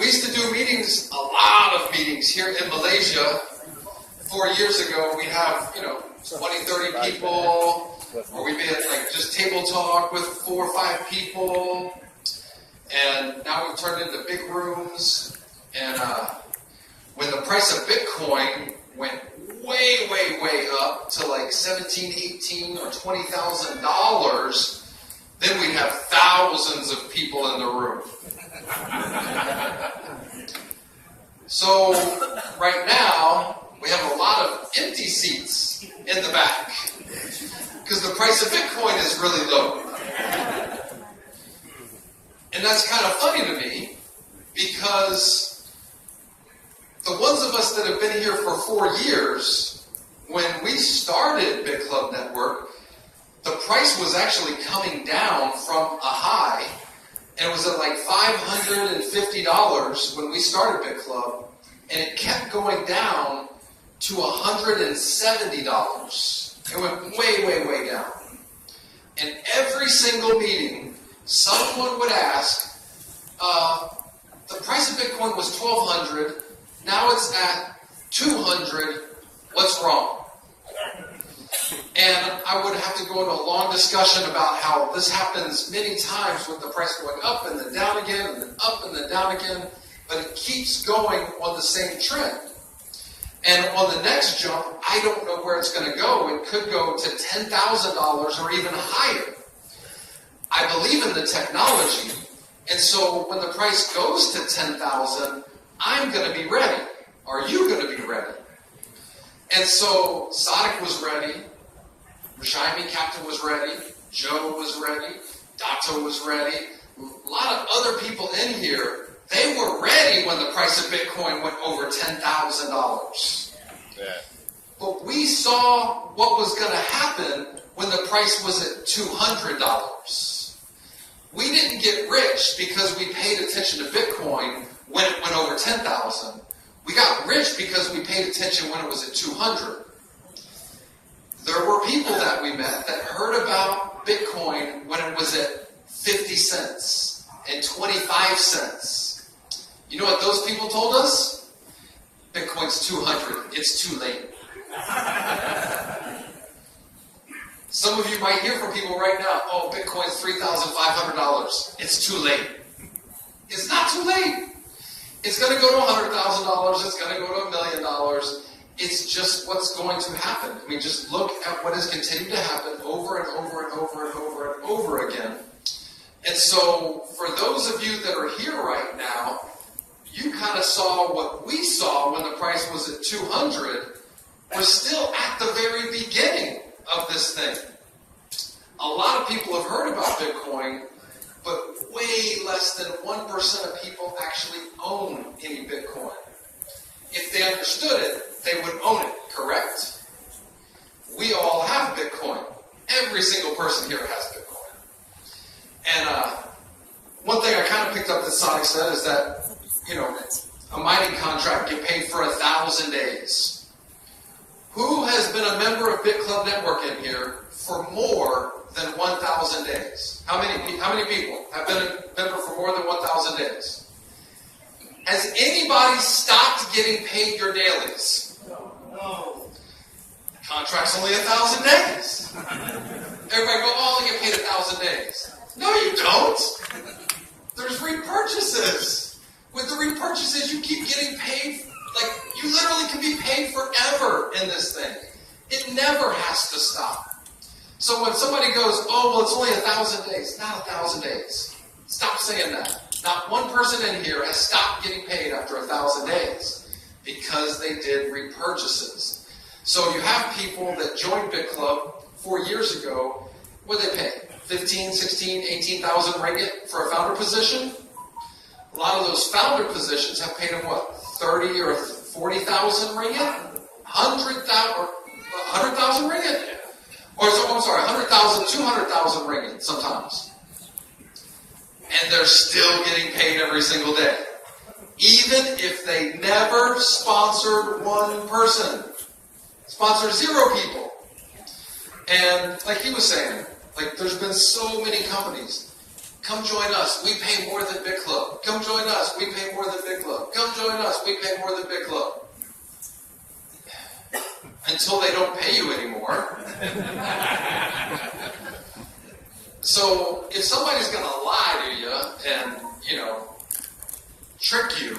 We used to do meetings, a lot of meetings here in Malaysia. 4 years ago, we'd have, 20, 30 people, or we'd be at like just table talk with 4 or 5 people. And now we've turned into big rooms. And when the price of Bitcoin went way, way, way up to like $17,000, $18,000, or $20,000, then we'd have thousands of people in the room. So right now, we have a lot of empty seats in the back because the price of Bitcoin is really low. And that's kind of funny to me because the ones of us that have been here for 4 years, when we started Bit Club Network, the price was actually coming down from a high, and it was at like $550 when we started Bit Club, and it kept going down to $170. It went way, way, way down. And every single meeting, someone would ask, the price of Bitcoin was $1,200, now it's at $200, what's wrong? And I would have to go into a long discussion about how this happens many times with the price going up and then down again, and then up and then down again, but it keeps going on the same trend. And on the next jump, I don't know where it's going to go. It could go to $10,000 or even higher. I believe in the technology, and so when the price goes to $10,000, I'm going to be ready. Are you going to be ready? And so Sadiq was ready, Rashimi Captain was ready, Joe was ready, Dato was ready, a lot of other people in here, they were ready when the price of Bitcoin went over $10,000. Yeah. But we saw what was going to happen when the price was at $200. We didn't get rich because we paid attention to Bitcoin when it went over $10,000. We got rich because we paid attention when it was at $200. There were people that we met that heard about Bitcoin when it was at 50 cents and 25 cents. You know what those people told us? Bitcoin's 200. It's too late. Some of you might hear from people right now, oh, Bitcoin's $3,500. It's too late. It's not too late. It's going to go to $100,000. It's going to go to $1 million. It's just what's going to happen. I mean, just look at what has continued to happen over and over and over and over and over again. And so, for those of you that are here right now, you kind of saw what we saw when the price was at 200. We're still at the very beginning of this thing. A lot of people have heard about Bitcoin, but way less than 1% of people actually own any Bitcoin. If they understood it, they would own it, correct? We all have Bitcoin. Every single person here has Bitcoin. And one thing I kind of picked up that Sonic said is that, a mining contract get paid for 1,000 days. Who has been a member of Bit Club Network in here for more than 1,000 days? How many people have been a member for more than 1,000 days? Has anybody stopped getting paid your dailies? No. The contract's only 1,000 days. Everybody go, oh, you get paid 1,000 days. No, you don't. There's repurchases. With the repurchases, you keep getting paid. Like, you literally can be paid forever in this thing. It never has to stop. So when somebody goes, oh, well, it's only 1,000 days. Not 1,000 days. Stop saying that. Not one person in here has stopped getting paid after 1,000 days because they did repurchases. So you have people that joined Bit Club 4 years ago. What did they pay? 15, 16, 18,000 ringgit for a founder position? A lot of those founder positions have paid them what? 30 or 40,000 ringgit? 100,000 ringgit? Or, I'm sorry, 100,000, 200,000 ringgit sometimes. And they're still getting paid every single day. Even if they never sponsored one person. Sponsored 0 people. And like he was saying, like there's been so many companies. Come join us. We pay more than Bit Club. Come join us. We pay more than Bit Club. Come join us. We pay more than Big Club. Until they don't pay you anymore. So if somebody's going to lie to you and, trick you,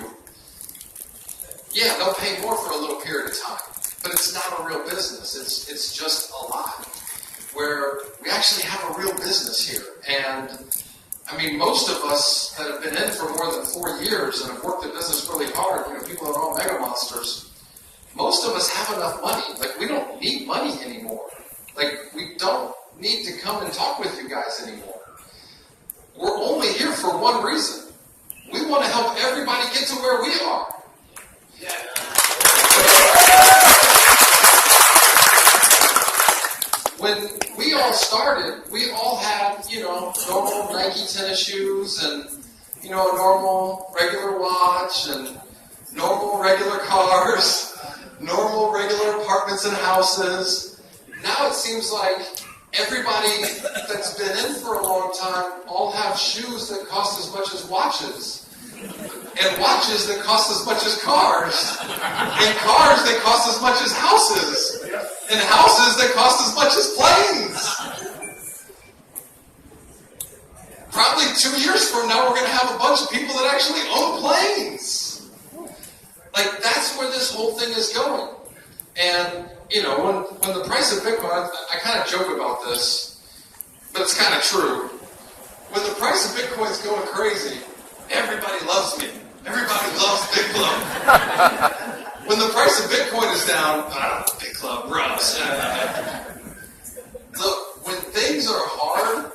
yeah, they'll pay more for a little period of time. But it's not a real business. It's just a lie. Where we actually have a real business here. And I mean, most of us that have been in for more than 4 years and have worked the business really hard, people that are all mega monsters, most of us have enough money. Like, we don't need money anymore. Like, we don't need to come and talk with you guys anymore. We're only here for one reason. We want to help everybody get to where we are. Yeah. When we all started, we all had, normal Nike tennis shoes and, a normal regular watch and normal regular cars, normal regular apartments and houses. Now it seems like everybody that's been in for a long time all have shoes that cost as much as watches. And watches that cost as much as cars. And cars that cost as much as houses. And houses that cost as much as planes. Probably 2 years from now, we're going to have a bunch of people that actually own planes. Like, that's where this whole thing is going. And, when the price of Bitcoin, I kind of joke about this, but it's kind of true. When the price of Bitcoin is going crazy, everybody loves me. Everybody loves Big Club. When the price of Bitcoin is down, Big Club, Russ. Look, when things are hard,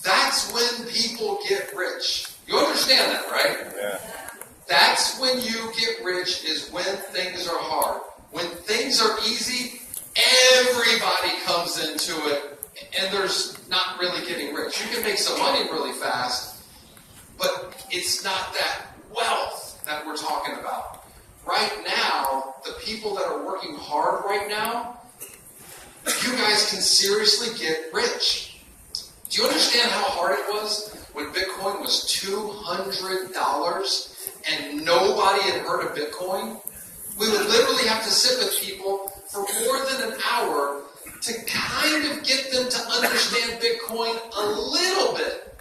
that's when people get rich. You understand that, right? Yeah. That's when you get rich, is when things are hard. When things are easy, everybody comes into it, and there's not really getting rich. You can make some money really fast, but it's not that wealth that we're talking about. Right now, the people that are working hard right now, you guys can seriously get rich. Do you understand how hard it was when Bitcoin was $200 and nobody had heard of Bitcoin? We would literally have to sit with people for more than an hour to kind of get them to understand Bitcoin a little bit.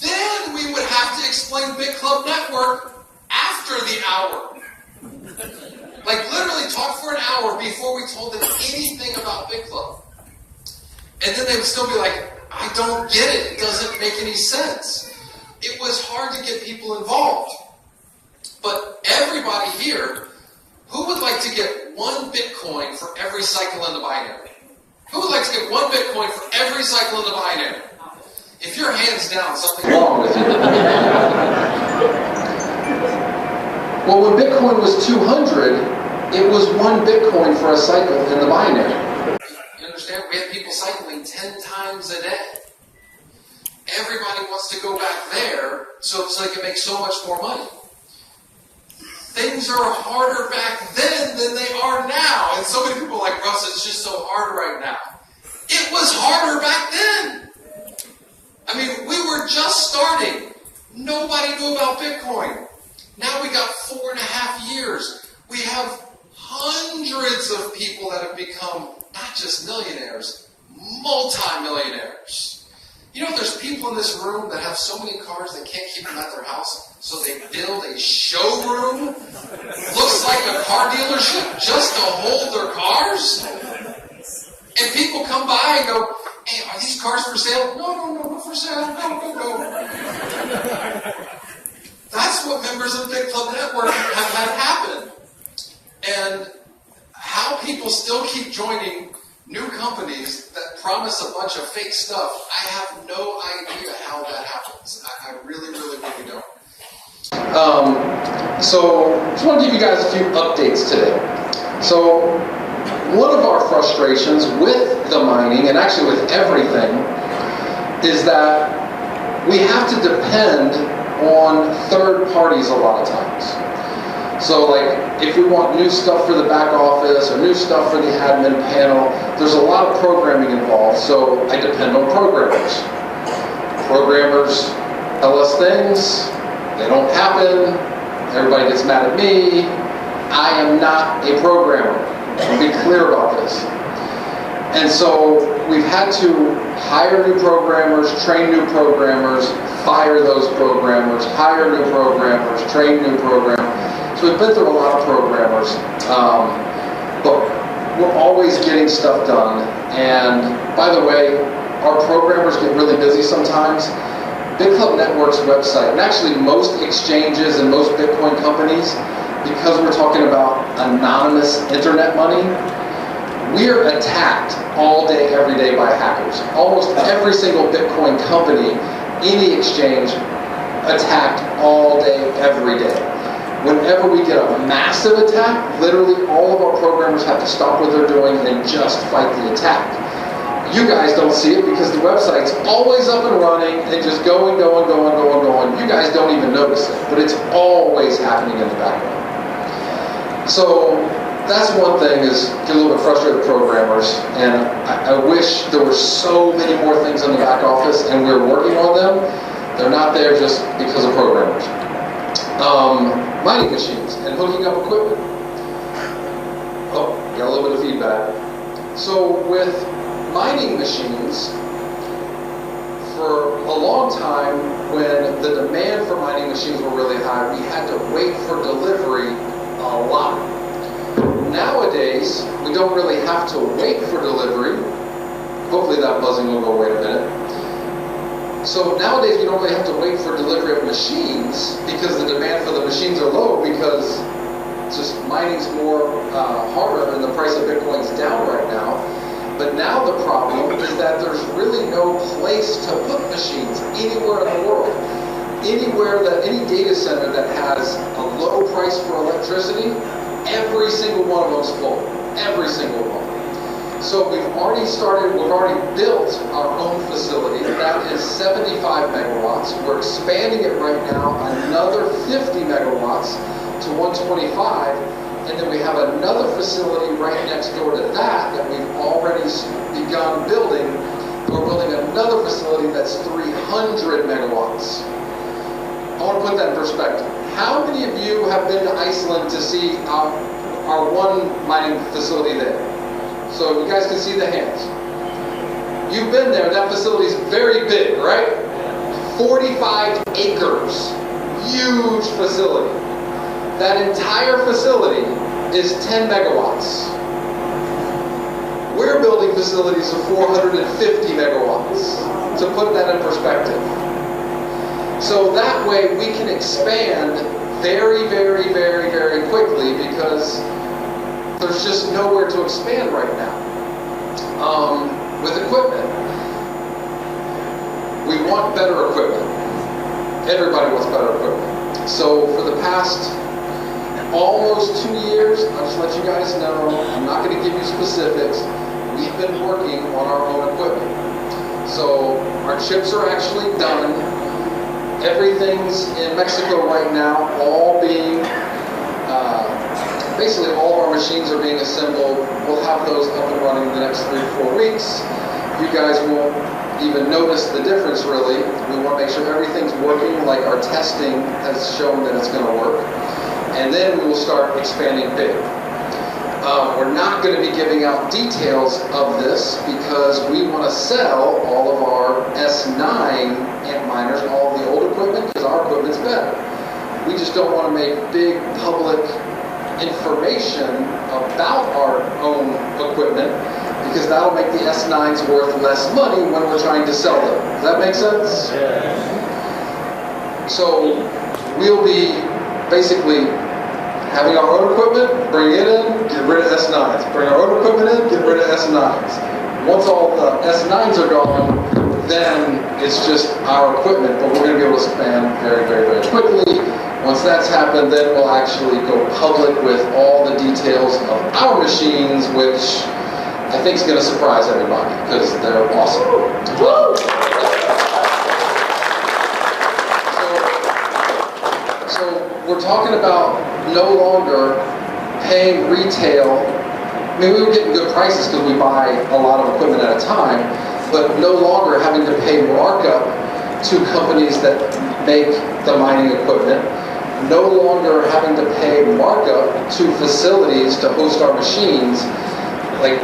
Then we would have to explain Big Club Network after the hour. Like, literally talk for an hour before we told them anything about Big Club. And then they would still be like, I don't get it. It doesn't make any sense. It was hard to get people involved. But everybody here, who would like to get 1 Bitcoin for every cycle in the binary? Who would like to get 1 Bitcoin for every cycle in the binary? If you're hands down, something's wrong with you. Well, when Bitcoin was 200, it was 1 Bitcoin for a cycle in the binary. You understand? We had people cycling 10 times a day. Everybody wants to go back there so they can make so much more money. Things are harder back then than they are now. And so many people are like, Russ, it's just so hard right now. It was harder back then. I mean, we were just starting. Nobody knew about Bitcoin. Now we got 4.5 years. We have hundreds of people that have become not just millionaires, multi-millionaires. There's people in this room that have so many cars they can't keep them at their house, so they build a showroom. Looks like a car dealership just to hold their cars. And people come by and go, hey, are these cars for sale? No, not for sale. No. That's what members of the Big Club Network have had happen. And how people still keep joining new companies that promise a bunch of fake stuff, I have no idea how that happens. I really, really, really don't. So, just want to give you guys a few updates today. So, one of our frustrations with the mining, and actually with everything, is that we have to depend on third parties a lot of times. So like, if we want new stuff for the back office or new stuff for the admin panel, there's a lot of programming involved, so I depend on programmers. Programmers tell us things, they don't happen, everybody gets mad at me. I am not a programmer. I'll be clear about this. And so we've had to hire new programmers, train new programmers, fire those programmers, hire new programmers, train new programmers. So we've been through a lot of programmers. But we're always getting stuff done. And by the way, our programmers get really busy sometimes. Big Club Network's website, and actually most exchanges and most Bitcoin companies, because we're talking about anonymous internet money, we're attacked all day, every day by hackers. Almost every single Bitcoin company, any exchange, attacked all day, every day. Whenever we get a massive attack, literally all of our programmers have to stop what they're doing and just fight the attack. You guys don't see it because the website's always up and running and just going. You guys don't even notice it, but it's always happening in the background. So that's one thing, is get a little bit frustrated with programmers, and I wish there were so many more things in the back office and we're working on them. They're not there just because of programmers. Mining machines and hooking up equipment. Oh, got a little bit of feedback. So with mining machines, for a long time, when the demand for mining machines were really high, we had to wait for delivery a lot. Nowadays, we don't really have to wait for delivery. Hopefully that buzzing will go away in a minute. So nowadays, we don't really have to wait for delivery of machines because the demand for the machines are low, because just mining's more harder and the price of Bitcoin's down right now. But now the problem is that there's really no place to put machines anywhere in the world. Anywhere that, any data center that has a low price for electricity, every single one of them's full. Every single one. So we've already built our own facility. That is 75 megawatts. We're expanding it right now another 50 megawatts to 125. And then we have another facility right next door to that we've already begun building. We're building another facility that's 300 megawatts. I want to put that in perspective. How many of you have been to Iceland to see our one mining facility there? So you guys can see the hands. You've been there. That facility is very big, right? 45 acres. Huge facility. That entire facility is 10 megawatts. We're building facilities of 450 megawatts, to put that in perspective. So that way we can expand very, very, very, very quickly, because there's just nowhere to expand right now. With equipment, we want better equipment. Everybody wants better equipment. So for the past almost 2 years, I'll just let you guys know, I'm not going to give you specifics, we've been working on our own equipment. So our chips are actually done. Everything's in Mexico right now, all being, basically all of our machines are being assembled. We'll have those up and running in the next 3 to 4 weeks. You guys won't even notice the difference really. We want to make sure everything's working, like our testing has shown that it's going to work. And then we will start expanding big. We're not going to be giving out details of this because we want to sell all of our S9 amp miners, all of the old equipment, because our equipment's better. We just don't want to make big public information about our own equipment, because that'll make the S9s worth less money when we're trying to sell them. Does that make sense? Yeah. So we'll be basically having our own equipment, bring it in, get rid of S9s. Bring our own equipment in, get rid of S9s. Once all the S9s are gone, then it's just our equipment, but we're going to be able to expand very, very, very quickly. Once that's happened, then we'll actually go public with all the details of our machines, which I think is going to surprise everybody, because they're awesome. Woo! So we're talking about no longer paying retail. I mean, we were getting good prices because we buy a lot of equipment at a time, but no longer having to pay markup to companies that make the mining equipment. no longer having to pay markup to facilities to host our machines. Like,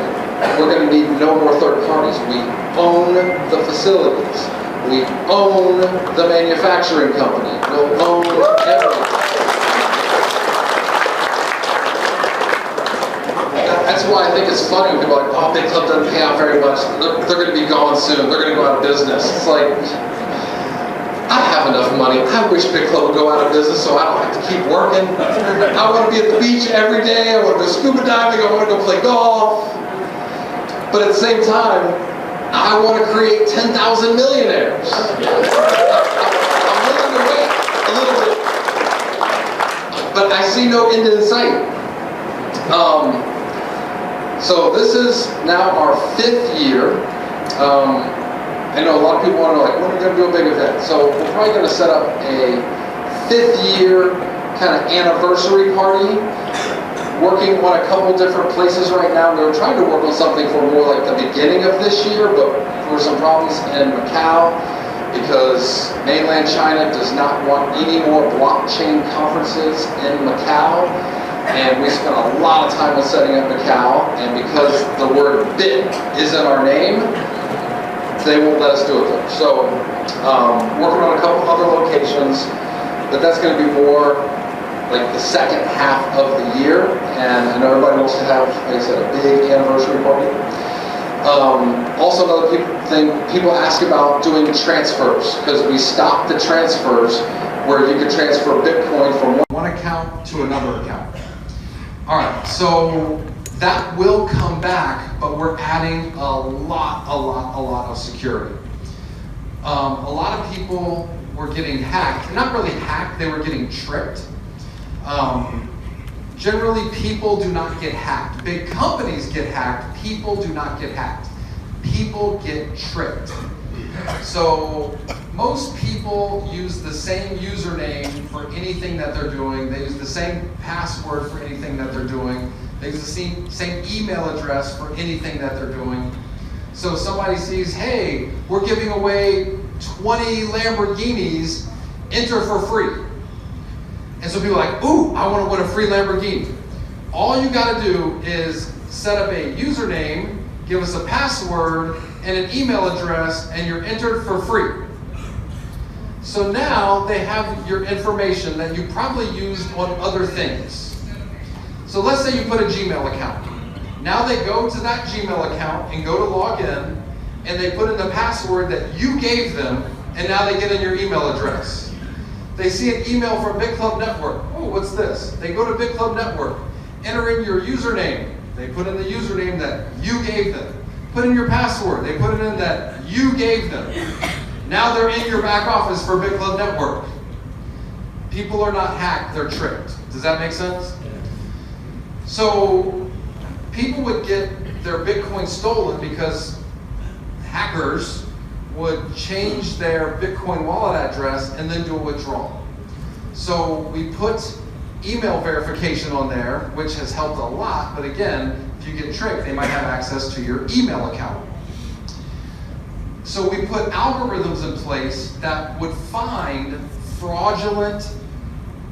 we're going to need no more third parties. We own the facilities. We own the manufacturing company. We'll own everything. That's why I think it's funny when people are like, oh, Big Club doesn't pay out very much. They're going to be gone soon. They're going to go out of business. It's like, I have enough money. I wish Big Club would go out of business so I don't have to keep working. I want to be at the beach every day. I want to go scuba diving. I want to go play golf. But at the same time, I want to create 10,000 millionaires. I'm willing to wait a little bit. But I see no end in sight. So this is now our 5th year. I know a lot of people want to know, like, when are we going to do a big event? So we're probably going to set up a 5th year kind of anniversary party. Working on a couple different places right now. We were trying to work on something for more like the beginning of this year, but there were some problems in Macau because mainland China does not want any more blockchain conferences in Macau. And we spent a lot of time on setting up Macau, and because the word bit is in our name, they won't let us do it there. So, working on a couple other locations, but that's going to be more like the second half of the year, and I know everybody wants to have, like I said, a big anniversary party. Also, another thing, people ask about doing transfers, because we stopped the transfers where you could transfer Bitcoin from one account to another account. All right, so that will come back, but we're adding a lot of security. A lot of people were getting hacked. Not really hacked, they were getting tricked. Generally, people do not get hacked. Big companies get hacked. People do not get hacked. People get tricked. So most people use the same username for anything that they're doing. They use the same password for anything that they're doing. They use the same email address for anything that they're doing. So somebody sees, hey, we're giving away 20 Lamborghinis, enter for free. And so people are like, ooh, I want to win a free Lamborghini. All you got to do is set up a username, give us a password, and an email address, and you're entered for free. So now they have your information that you probably used on other things. So let's say you put a Gmail account. Now they go to that Gmail account and go to log in, and they put in the password that you gave them, and now they get in your email address. They see an email from Big Club Network. Oh, what's this? They go to Big Club Network, enter in your username. They put in the username that you gave them. Put in your password. They put it in that you gave them. Now they're in your back office for Big Club Network. People are not hacked, they're tricked. Does that make sense? Yeah. So people would get their Bitcoin stolen because hackers would change their Bitcoin wallet address and then do a withdrawal. So we put email verification on there, which has helped a lot, but again, if you get tricked, they might have access to your email account. So we put algorithms in place that would find fraudulent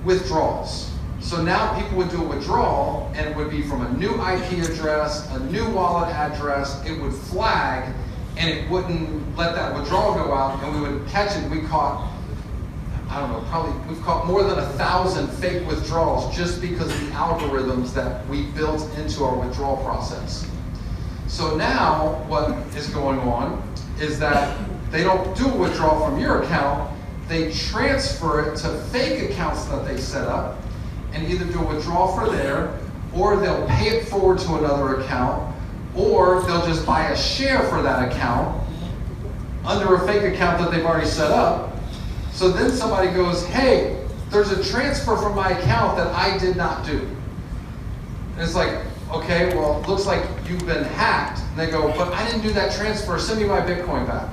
withdrawals. So now people would do a withdrawal, and it would be from a new IP address, a new wallet address. It would flag, and it wouldn't let that withdrawal go out, and we would catch it. We caught, I don't know, probably we've caught more than 1,000 fake withdrawals just because of the algorithms that we built into our withdrawal process. So now what is going on is that they don't do a withdrawal from your account, they transfer it to fake accounts that they set up and either do a withdrawal for there, or they'll pay it forward to another account, or they'll just buy a share for that account under a fake account that they've already set up. So then somebody goes, hey, there's a transfer from my account that I did not do. And it's like, okay, well, it looks like you've been hacked. And they go, but I didn't do that transfer, send me my Bitcoin back.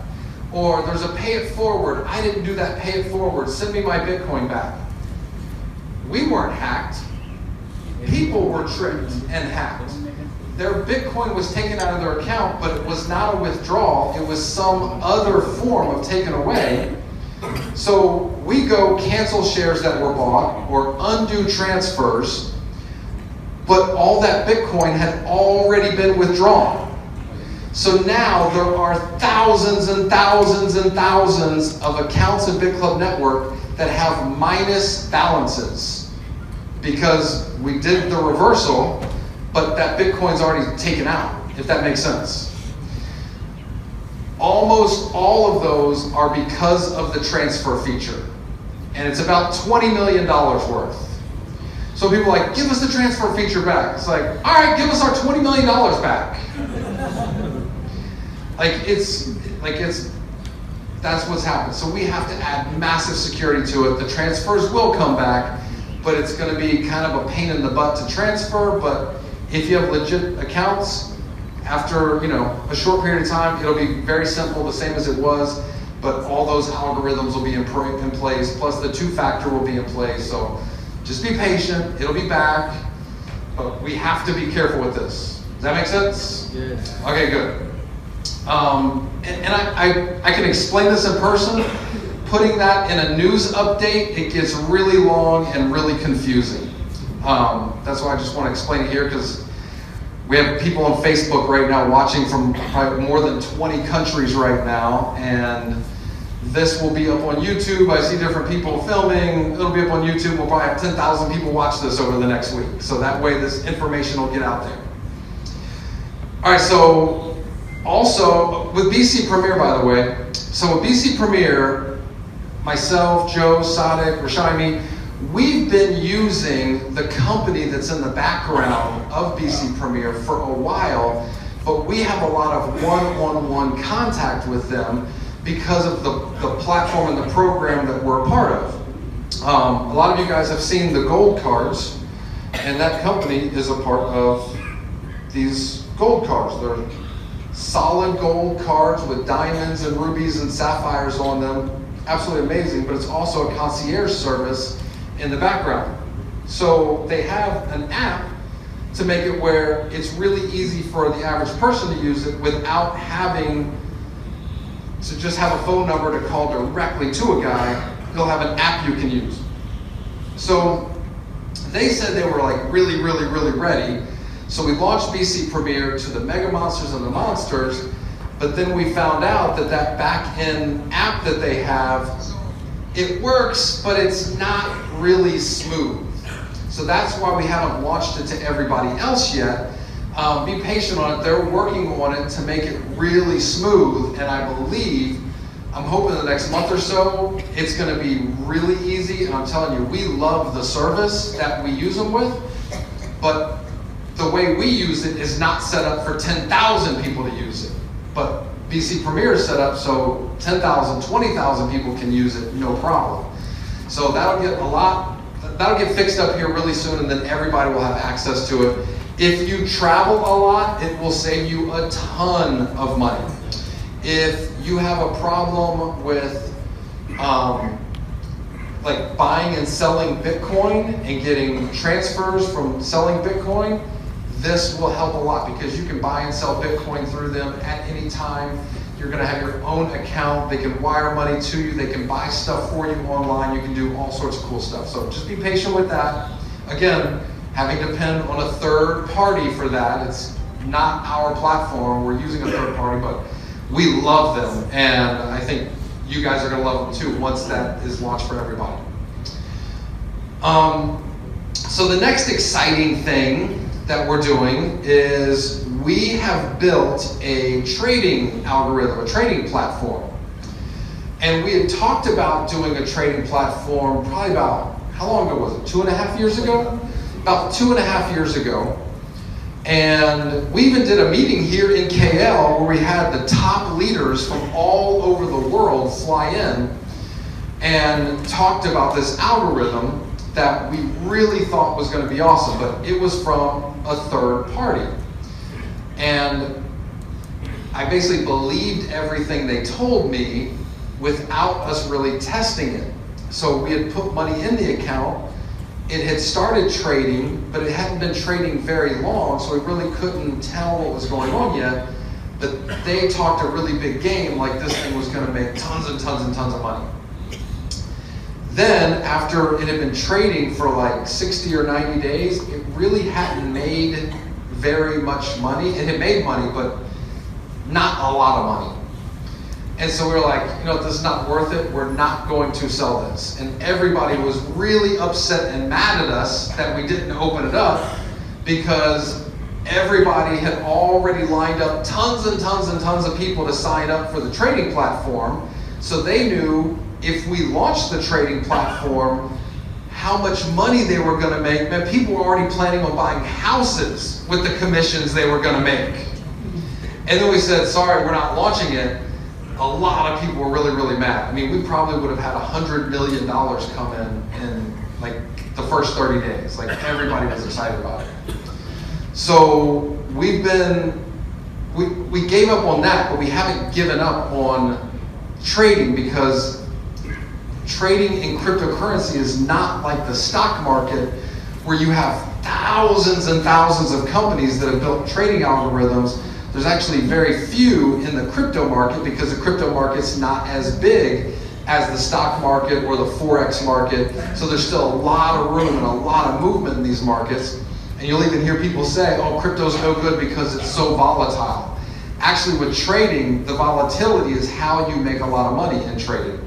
Or there's a pay it forward, I didn't do that pay it forward, send me my Bitcoin back. We weren't hacked. People were tricked and hacked. Their Bitcoin was taken out of their account, but it was not a withdrawal. It was some other form of taken away. So we go cancel shares that were bought or undo transfers, but all that Bitcoin had already been withdrawn. So now there are thousands and thousands and thousands of accounts in BitClub Network that have minus balances because we did the reversal, but that Bitcoin's already taken out, if that makes sense. Almost all of those are because of the transfer feature. And it's about $20 million worth. So people are like, give us the transfer feature back. It's like, all right, give us our $20 million back. That's what's happened. So we have to add massive security to it. The transfers will come back, but it's going to be kind of a pain in the butt to transfer. But if you have legit accounts, after a short period of time, it'll be very simple, the same as it was. But all those algorithms will be in place, plus the two-factor will be in place. So just be patient. It'll be back. But we have to be careful with this. Does that make sense? Yes. Okay, good. I can explain this in person. Putting that in a news update, it gets really long and really confusing. That's why I just want to explain it here, because we have people on Facebook right now watching from probably more than 20 countries right now, and this will be up on YouTube. I see different people filming. It'll be up on YouTube. We'll probably have 10,000 people watch this over the next week. So that way this information will get out there. All right, so also with BC Premier, by the way, so with BC Premier, myself, Joe, Sadek, Rashaimi, we've been using the company that's in the background of BC Premier for a while, but we have a lot of one-on-one contact with them because of the platform and the program that we're a part of. A lot of you guys have seen the gold cards, and that company is a part of these gold cards. They're solid gold cards with diamonds and rubies and sapphires on them. Absolutely amazing, but it's also a concierge service in the background. So they have an app to make it where it's really easy for the average person to use it without having to just have a phone number to call directly to a guy. They'll have an app you can use. So they said they were like really, really, really ready. So we launched BC Premier to the mega monsters and the monsters, but then we found out that that back-end app that they have, it works, but it's not really smooth. So that's why we haven't launched it to everybody else yet. Be patient on it. They're working on it to make it really smooth, and I believe, I'm hoping the next month or so, it's going to be really easy. And I'm telling you, we love the service that we use them with, but the way we use it is not set up for 10,000 people to use it. But BC Premier is set up so 10,000, 20,000 people can use it, no problem. So that'll get fixed up here really soon, and then everybody will have access to it. If you travel a lot, it will save you a ton of money. If you have a problem with like buying and selling Bitcoin and getting transfers from selling Bitcoin, this will help a lot because you can buy and sell Bitcoin through them at any time. You're going to have your own account. They can wire money to you. They can buy stuff for you online. You can do all sorts of cool stuff. So just be patient with that. Again, having to depend on a third party for that. It's not our platform. We're using a third party, but we love them. And I think you guys are going to love them too once that is launched for everybody. So the next exciting thing that we're doing is we have built a trading algorithm, a trading platform. And we had talked about doing a trading platform probably about, how long ago was it? 2.5 years ago? About 2.5 years ago. And we even did a meeting here in KL where we had the top leaders from all over the world fly in and talked about this algorithm that we really thought was going to be awesome, but it was from a third party. And I basically believed everything they told me without us really testing it. So we had put money in the account, it had started trading, but it hadn't been trading very long, so we really couldn't tell what was going on yet. But they talked a really big game, like this thing was going to make tons and tons and tons of money. Then, after it had been trading for like 60 or 90 days, it really hadn't made very much money. It had made money, but not a lot of money. And so we were like, you know, this is not worth it. We're not going to sell this. And everybody was really upset and mad at us that we didn't open it up, because everybody had already lined up tons and tons and tons of people to sign up for the trading platform. So they knew if we launched the trading platform, how much money they were going to make. Man, people were already planning on buying houses with the commissions they were going to make. And then we said, sorry, we're not launching it. A lot of people were really, really mad. I mean, we probably would have had $100 million come in like the first 30 days. Like, everybody was excited about it. So we gave up on that, but we haven't given up on trading, because trading in cryptocurrency is not like the stock market, where you have thousands and thousands of companies that have built trading algorithms. There's actually very few in the crypto market, because the crypto market's not as big as the stock market or the Forex market. So there's still a lot of room and a lot of movement in these markets. And you'll even hear people say, oh, crypto's no good because it's so volatile. Actually, with trading, the volatility is how you make a lot of money in trading.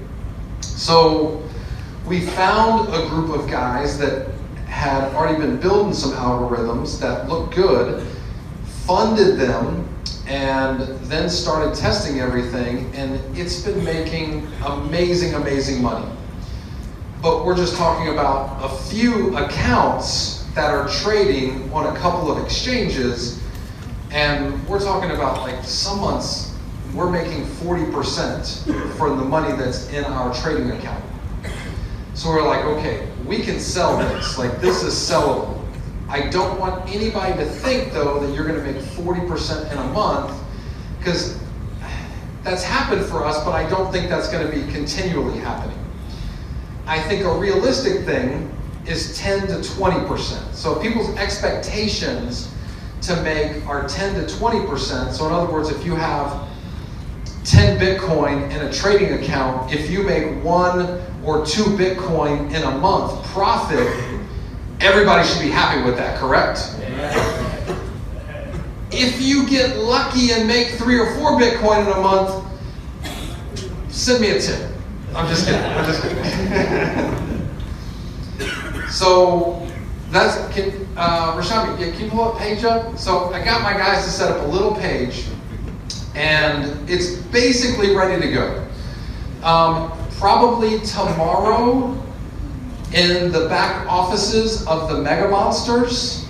So we found a group of guys that had already been building some algorithms that looked good, funded them, and then started testing everything, and it's been making amazing, amazing money. But we're just talking about a few accounts that are trading on a couple of exchanges, and we're talking about, like, some months we're making 40% for the money that's in our trading account. So we're like, okay, we can sell this. Like, this is sellable. I don't want anybody to think, though, that you're going to make 40% in a month, because that's happened for us, but I don't think that's going to be continually happening. I think a realistic thing is 10 to 20%. So people's expectations to make are 10 to 20%. So in other words, if you have 10 Bitcoin in a trading account, if you make 1 or 2 Bitcoin in a month profit, everybody should be happy with that, correct? Yeah. If you get lucky and make 3 or 4 Bitcoin in a month, send me a tip. I'm just kidding. I'm just kidding. So that's, Rashami, can you pull that page up? So I got my guys to set up a little page, and it's basically ready to go. Probably tomorrow, in the back offices of the mega monsters,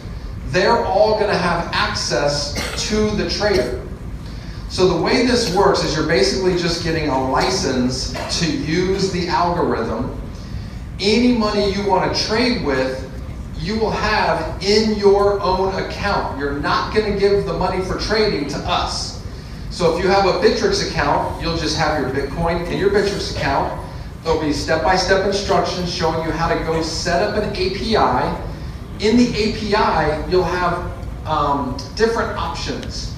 they're all going to have access to the trader. So the way this works is you're basically just getting a license to use the algorithm. Any money you want to trade with, you will have in your own account. You're not going to give the money for trading to us. So if you have a Bittrex account, you'll just have your Bitcoin in your Bittrex account. There'll be step-by-step instructions showing you how to go set up an API. In the API, you'll have different options.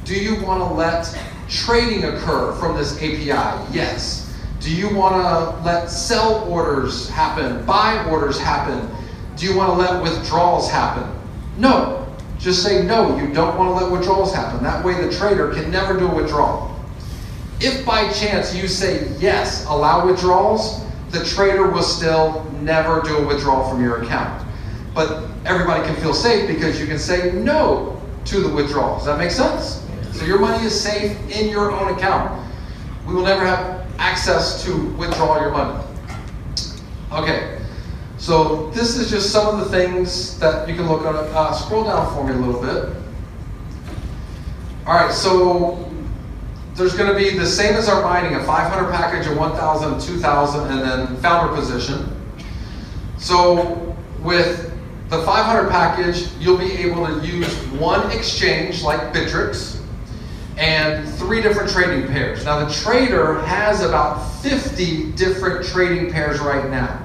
Do you want to let trading occur from this API? Yes. Do you want to let sell orders happen, buy orders happen? Do you want to let withdrawals happen? No. Just say no, you don't want to let withdrawals happen. That way the trader can never do a withdrawal. If by chance you say yes, allow withdrawals, the trader will still never do a withdrawal from your account. But everybody can feel safe because you can say no to the withdrawal. Does that make sense? So your money is safe in your own account. We will never have access to withdraw your money. Okay, so this is just some of the things that you can look at. Scroll down for me a little bit. All right, so there's going to be the same as our mining, a 500 package, a 1,000, 2,000, and then founder position. So with the 500 package, you'll be able to use one exchange like Bittrex and 3 different trading pairs. Now the trader has about 50 different trading pairs right now.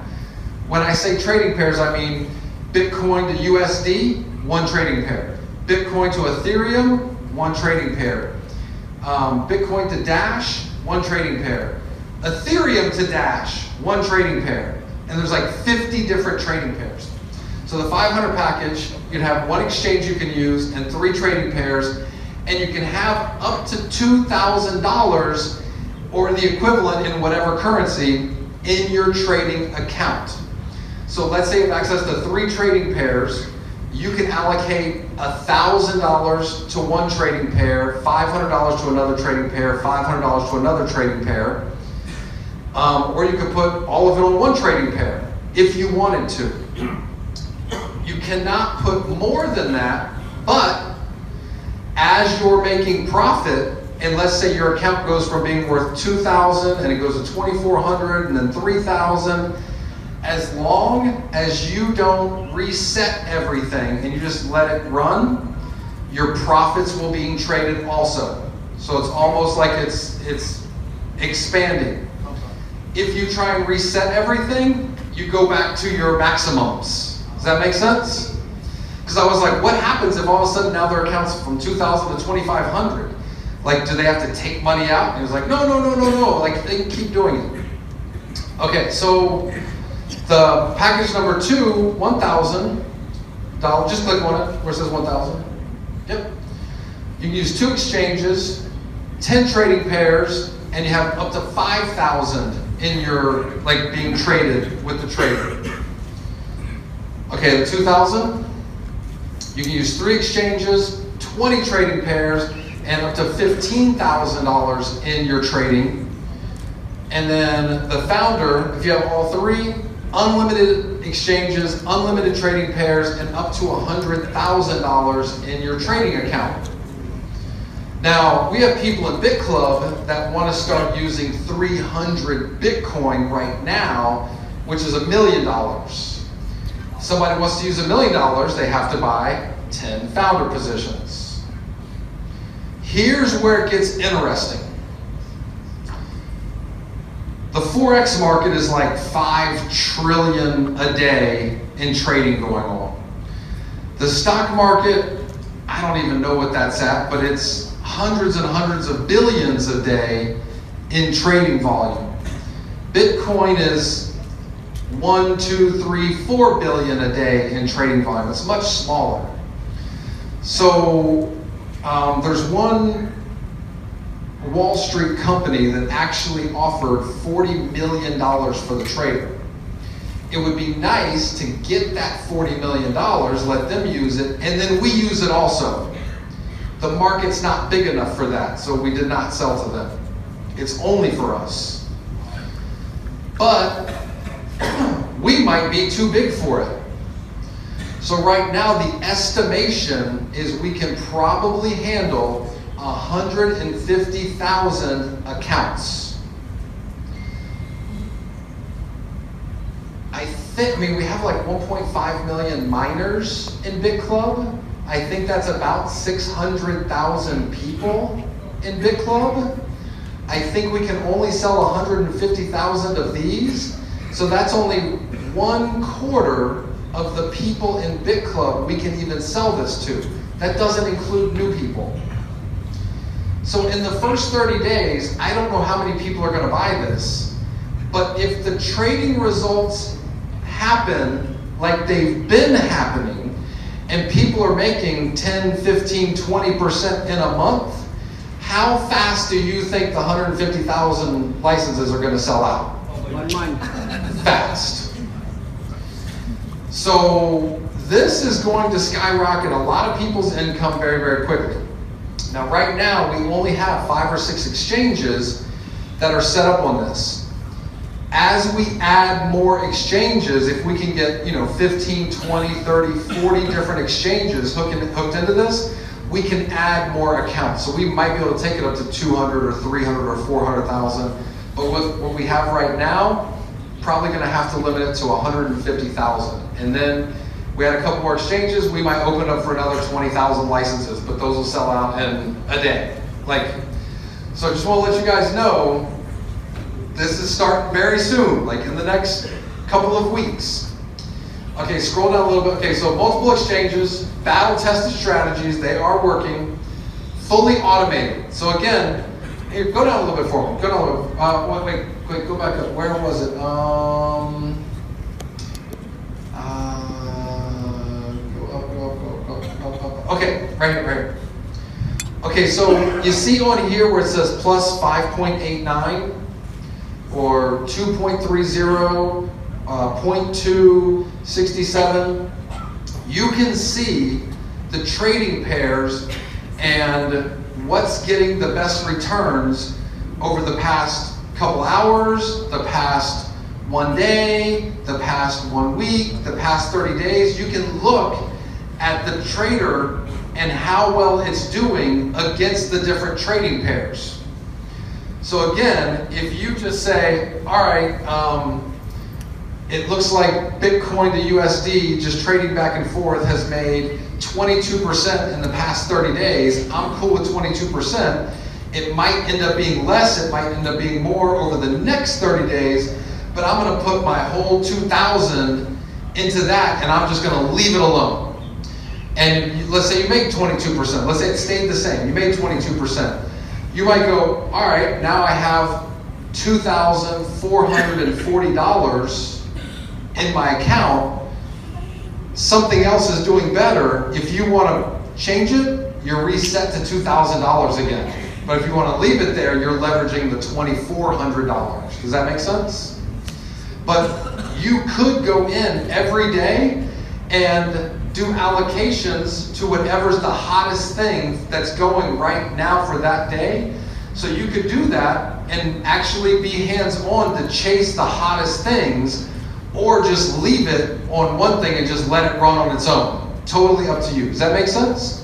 When I say trading pairs, I mean Bitcoin to USD, 1 trading pair. Bitcoin to Ethereum, 1 trading pair. Bitcoin to Dash, 1 trading pair. Ethereum to Dash, 1 trading pair. And there's like 50 different trading pairs. So the 500 package, you'd have one exchange you can use and 3 trading pairs, and you can have up to $2,000 or the equivalent in whatever currency in your trading account. So let's say you have access to 3 trading pairs. You can allocate $1,000 to one trading pair, $500 to another trading pair, $500 to another trading pair. Or you could put all of it on one trading pair if you wanted to. You cannot put more than that, but as you're making profit, and let's say your account goes from being worth $2,000 and it goes to $2,400 and then $3,000, as long as you don't reset everything and you just let it run, your profits will be traded also. So it's almost like it's expanding. If you try and reset everything, you go back to your maximums. Does that make sense? Because I was like, what happens if all of a sudden now their account's from 2,000 to 2,500? Like, do they have to take money out? And he was like, no. Like, they can keep doing it. Okay, so the package number 2, $1,000. Just click on it where it says 1,000. Yep. You can use 2 exchanges, 10 trading pairs, and you have up to 5,000 in your, like, being traded with the trader. Okay, the 2,000, you can use 3 exchanges, 20 trading pairs, and up to $15,000 in your trading. And then the founder, if you have all 3, unlimited exchanges, unlimited trading pairs, and up to $100,000 in your trading account. Now, we have people in BitClub that want to start using 300 Bitcoin right now, which is $1 million. Somebody wants to use $1 million, they have to buy 10 founder positions. Here's where it gets interesting. The Forex market is like 5 trillion a day in trading going on. The stock market, I don't even know what that's at, but it's hundreds and hundreds of billions a day in trading volume. Bitcoin is 1, 2, 3, 4 billion a day in trading volume. It's much smaller. So there's one Wall Street company that actually offered $40 million for the trader. It would be nice to get that $40 million, let them use it, and then we use it also. The market's not big enough for that, so we did not sell to them. It's only for us. But we might be too big for it. So right now the estimation is we can probably handle 150,000 accounts. I mean, we have like 1.5 million miners in BitClub. I think that's about 600,000 people in BitClub. I think we can only sell 150,000 of these. So that's only 1/4 of the people in BitClub we can even sell this to. That doesn't include new people. So in the first 30 days, I don't know how many people are going to buy this, but if the trading results happen like they've been happening, and people are making 10, 15, 20% in a month, how fast do you think the 150,000 licenses are going to sell out? 1 month. Fast. So this is going to skyrocket a lot of people's income very, very quickly. Now, right now, we only have 5 or 6 exchanges that are set up on this. As we add more exchanges, if we can get 15, 20, 30, 40 different exchanges hooked into this, we can add more accounts. So we might be able to take it up to 200 or 300 or 400,000. But with what we have right now, probably going to have to limit it to 150,000. And then we had a couple more exchanges, we might open up for another 20,000 licenses, but those will sell out in a day. So I just want to let you guys know, this is starting very soon, like in the next couple of weeks. Okay, scroll down a little bit. Okay, so multiple exchanges, battle-tested strategies, they are working, fully automated. So again, here, go down a little bit for me. Go down a little bit. Wait, go back up. Where was it? right here, right here. Okay, so you see on here where it says plus 5.89 or 2.30, 0.267. You can see the trading pairs and what's getting the best returns over the past couple hours, the past 1 day, the past 1 week, the past 30 days. You can look at the trader and how well it's doing against the different trading pairs. So again, if you just say, all right, it looks like Bitcoin to USD, just trading back and forth, has made 22% in the past 30 days. I'm cool with 22%. It might end up being less, it might end up being more over the next 30 days, but I'm gonna put my whole 2,000 into that and I'm just gonna leave it alone. And let's say you make 22%, let's say it stayed the same, you made 22%. You might go, all right, now I have $2,440 in my account. Something else is doing better. If you want to change it, you're reset to $2,000 again. But if you want to leave it there, you're leveraging the $2,400. Does that make sense? But you could go in every day and do allocations to whatever's the hottest thing that's going right now for that day. So you could do that and actually be hands-on to chase the hottest things, or just leave it on one thing and just let it run on its own. Totally up to you. Does that make sense?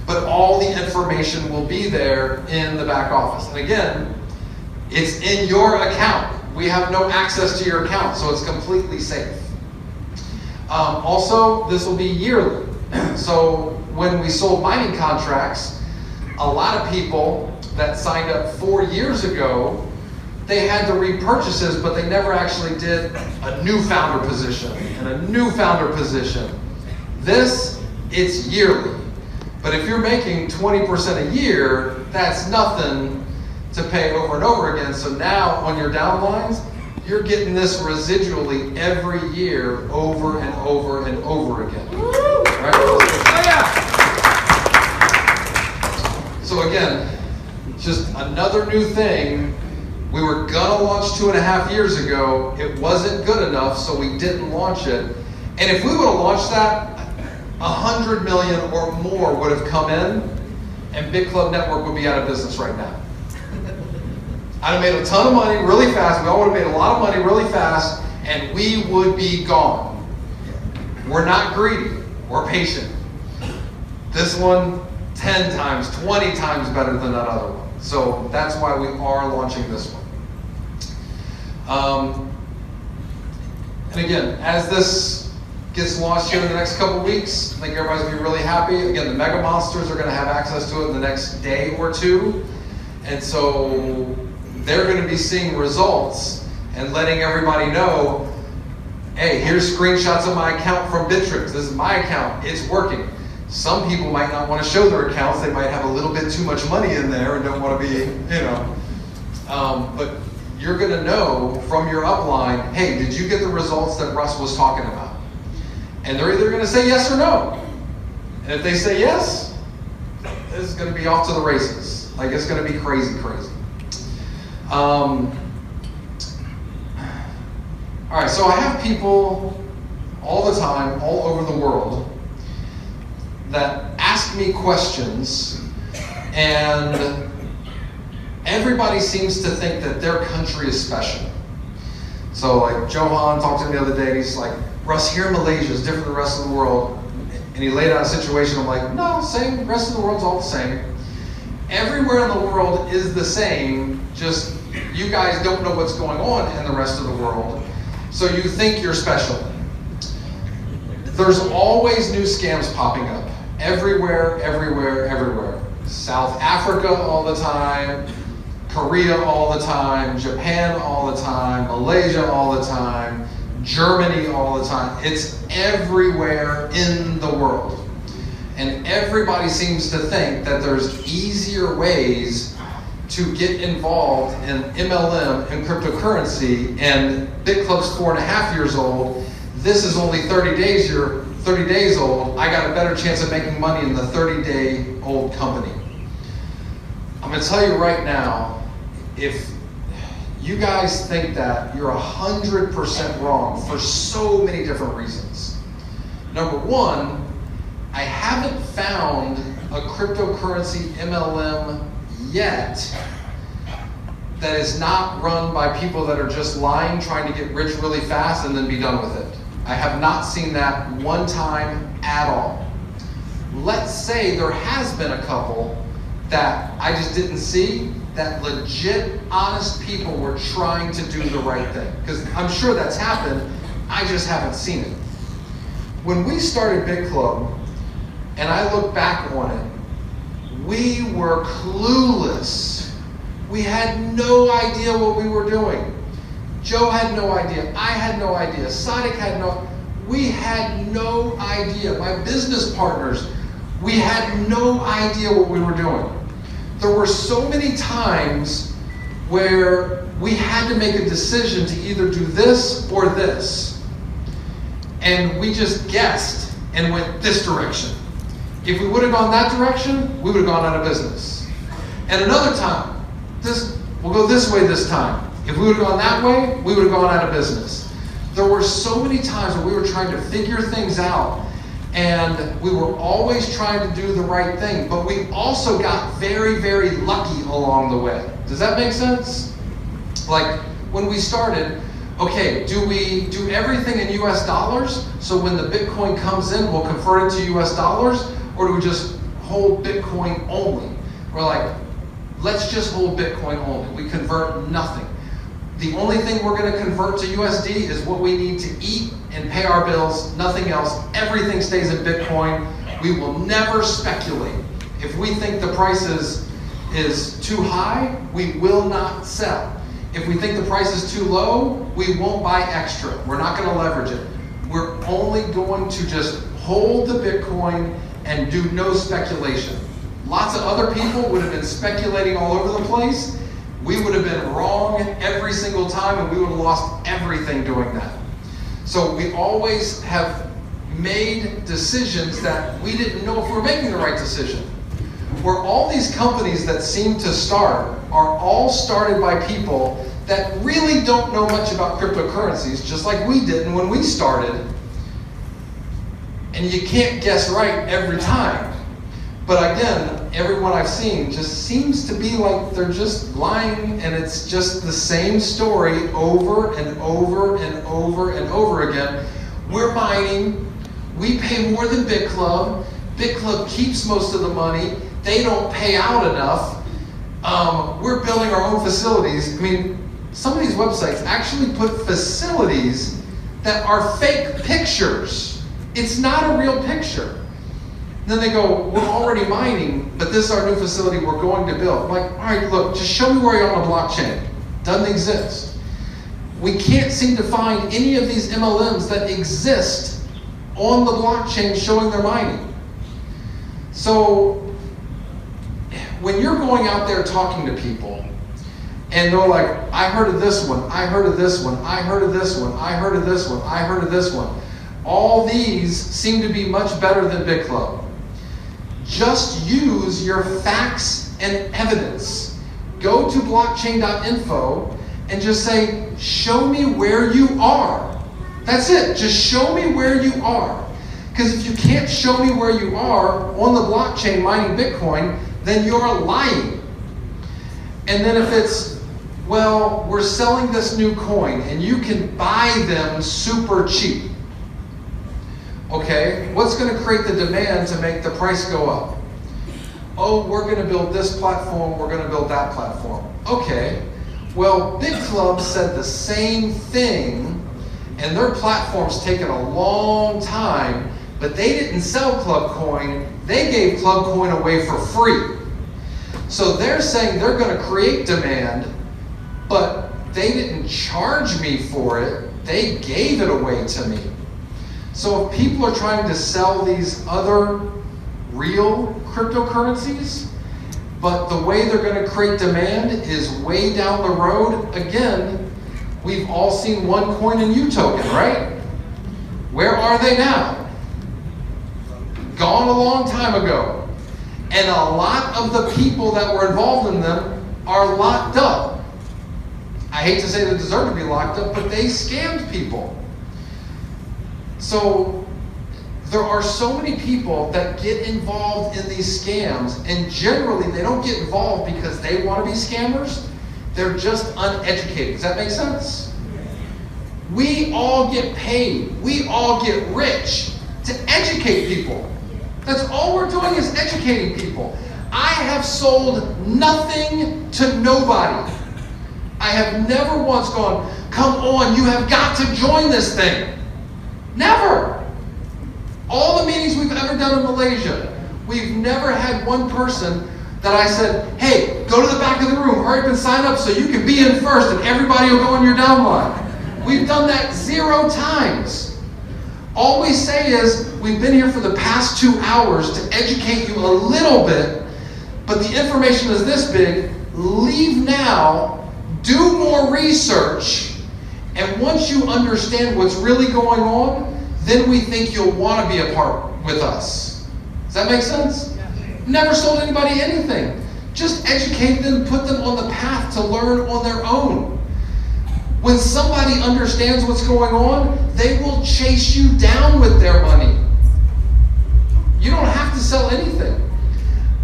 But all the information will be there in the back office. And again, it's in your account. We have no access to your account, so it's completely safe. Also, this will be yearly. So when we sold mining contracts, a lot of people that signed up 4 years ago, they had the repurchases, but they never actually did a new founder position and a new founder position. This, it's yearly. But if you're making 20% a year, that's nothing to pay over and over again. So now on your downlines, you're getting this residually every year over and over and over again. Right? Oh, yeah. So again, just another new thing. We were gonna launch 2.5 years ago. It wasn't good enough, so we didn't launch it. And if we would have launched that, 100 million or more would have come in, and Big Club Network would be out of business right now. I'd have made a ton of money really fast. We all would have made a lot of money really fast, and we would be gone. We're not greedy. We're patient. This one, 10 times, 20 times better than that other one. So that's why we are launching this one. And again, as this gets launched here in the next couple weeks, I think everybody's going to be really happy. Again, the Mega Monsters are going to have access to it in the next day or two. And so they're going to be seeing results and letting everybody know, hey, here's screenshots of my account from Bittrex. This is my account. It's working. Some people might not want to show their accounts. They might have a little bit too much money in there and don't want to be, you know. But you're going to know from your upline, hey, did you get the results that Russ was talking about? And they're either going to say yes or no. And if they say yes, this is going to be off to the races. Like, it's going to be crazy, crazy. All right, so I have people all the time, all over the world, that ask me questions, and everybody seems to think that their country is special. So like Johan talked to me the other day, and he's like, Russ, here in Malaysia is different than the rest of the world. And he laid out a situation, I'm like, no, same, the rest of the world's all the same. Everywhere in the world is the same, just you guys don't know what's going on in the rest of the world, so you think you're special. There's always new scams popping up. Everywhere, everywhere, everywhere. South Africa all the time, Korea all the time, Japan all the time, Malaysia all the time, Germany all the time. It's everywhere in the world. And everybody seems to think that there's easier ways to get involved in MLM and cryptocurrency, and Big Club's 4.5 years old. this is only 30 days, you're 30 days old, I got a better chance of making money in the 30-day-old company. I'm going to tell you right now, if you guys think that, you're 100% wrong for so many different reasons. Number one, I haven't found a cryptocurrency MLM yet that is not run by people that are just lying, trying to get rich really fast and then be done with it. I have not seen that one time at all. Let's say there has been a couple that I just didn't see, that legit, honest people were trying to do the right thing. Because I'm sure that's happened, I just haven't seen it. When we started Big Club, and I look back on it, we were clueless. We had no idea what we were doing. Joe had no idea. I had no idea. Sadiq had no. We had no idea. My business partners, we had no idea what we were doing. There were so many times where we had to make a decision to either do this or this. And we just guessed and went this direction. If we would have gone that direction, we would have gone out of business. And another time, we'll go this way this time. If we would have gone that way, we would have gone out of business. There were so many times when we were trying to figure things out, and we were always trying to do the right thing, but we also got very, very lucky along the way. Does that make sense? Like when we started, okay, do we do everything in US dollars? So when the Bitcoin comes in, we'll convert it to US dollars? Or do we just hold Bitcoin only? We're like, let's just hold Bitcoin only. We convert nothing. The only thing we're going to convert to USD is what we need to eat and pay our bills, nothing else. Everything stays in Bitcoin. We will never speculate. If we think the price is too high, we will not sell. If we think the price is too low, we won't buy extra. We're not going to leverage it. We're only going to just hold the Bitcoin and do no speculation. Lots of other people would have been speculating all over the place. We would have been wrong every single time, and we would have lost everything doing that. So we always have made decisions that we didn't know if we were making the right decision. Where all these companies that seem to start are all started by people that really don't know much about cryptocurrencies, just like we didn't when we started. And you can't guess right every time. But again, everyone I've seen just seems to be like they're just lying, and it's just the same story over and over and over and over again. We're mining, we pay more than Big Club. Big Club keeps most of the money. They don't pay out enough. We're building our own facilities. I mean, some of these websites actually put facilities that are fake pictures. It's not a real picture. Then they go, we're already mining, but this is our new facility we're going to build. I'm like, all right, look, just show me where you're on the blockchain. Doesn't exist. We can't seem to find any of these MLMs that exist on the blockchain showing their mining. So when you're going out there talking to people, and they're like, I heard of this one, I heard of this one, I heard of this one, I heard of this one, I heard of this one. All these seem to be much better than Big Club. Just use your facts and evidence. Go to blockchain.info and just say, show me where you are. That's it. Just show me where you are. Because if you can't show me where you are on the blockchain mining Bitcoin, then you're lying. And then if it's, well, we're selling this new coin and you can buy them super cheap. Okay, what's going to create the demand to make the price go up? Oh, we're going to build this platform, we're going to build that platform. Okay, well, Big Club said the same thing, and their platform's taken a long time, but they didn't sell Club Coin, they gave Club Coin away for free. So they're saying they're going to create demand, but they didn't charge me for it, they gave it away to me. So if people are trying to sell these other real cryptocurrencies, but the way they're going to create demand is way down the road, again, we've all seen OneCoin and U token, right? Where are they now? Gone a long time ago. And a lot of the people that were involved in them are locked up. I hate to say they deserve to be locked up, but they scammed people. So there are so many people that get involved in these scams, and generally they don't get involved because they want to be scammers. They're just uneducated. Does that make sense? We all get paid. We all get rich to educate people. That's all we're doing is educating people. I have sold nothing to nobody. I have never once gone, come on, you have got to join this thing. Never. All the meetings we've ever done in Malaysia, we've never had one person that I said, hey, go to the back of the room, hurry up and sign up so you can be in first and everybody will go in your downline. We've done that 0 times. All we say is, we've been here for the past 2 hours to educate you a little bit, but the information is this big. Leave now, do more research, and once you understand what's really going on, then we think you'll want to be a part with us. Does that make sense? Never sold anybody anything. Just educate them, put them on the path to learn on their own. When somebody understands what's going on, they will chase you down with their money. You don't have to sell anything.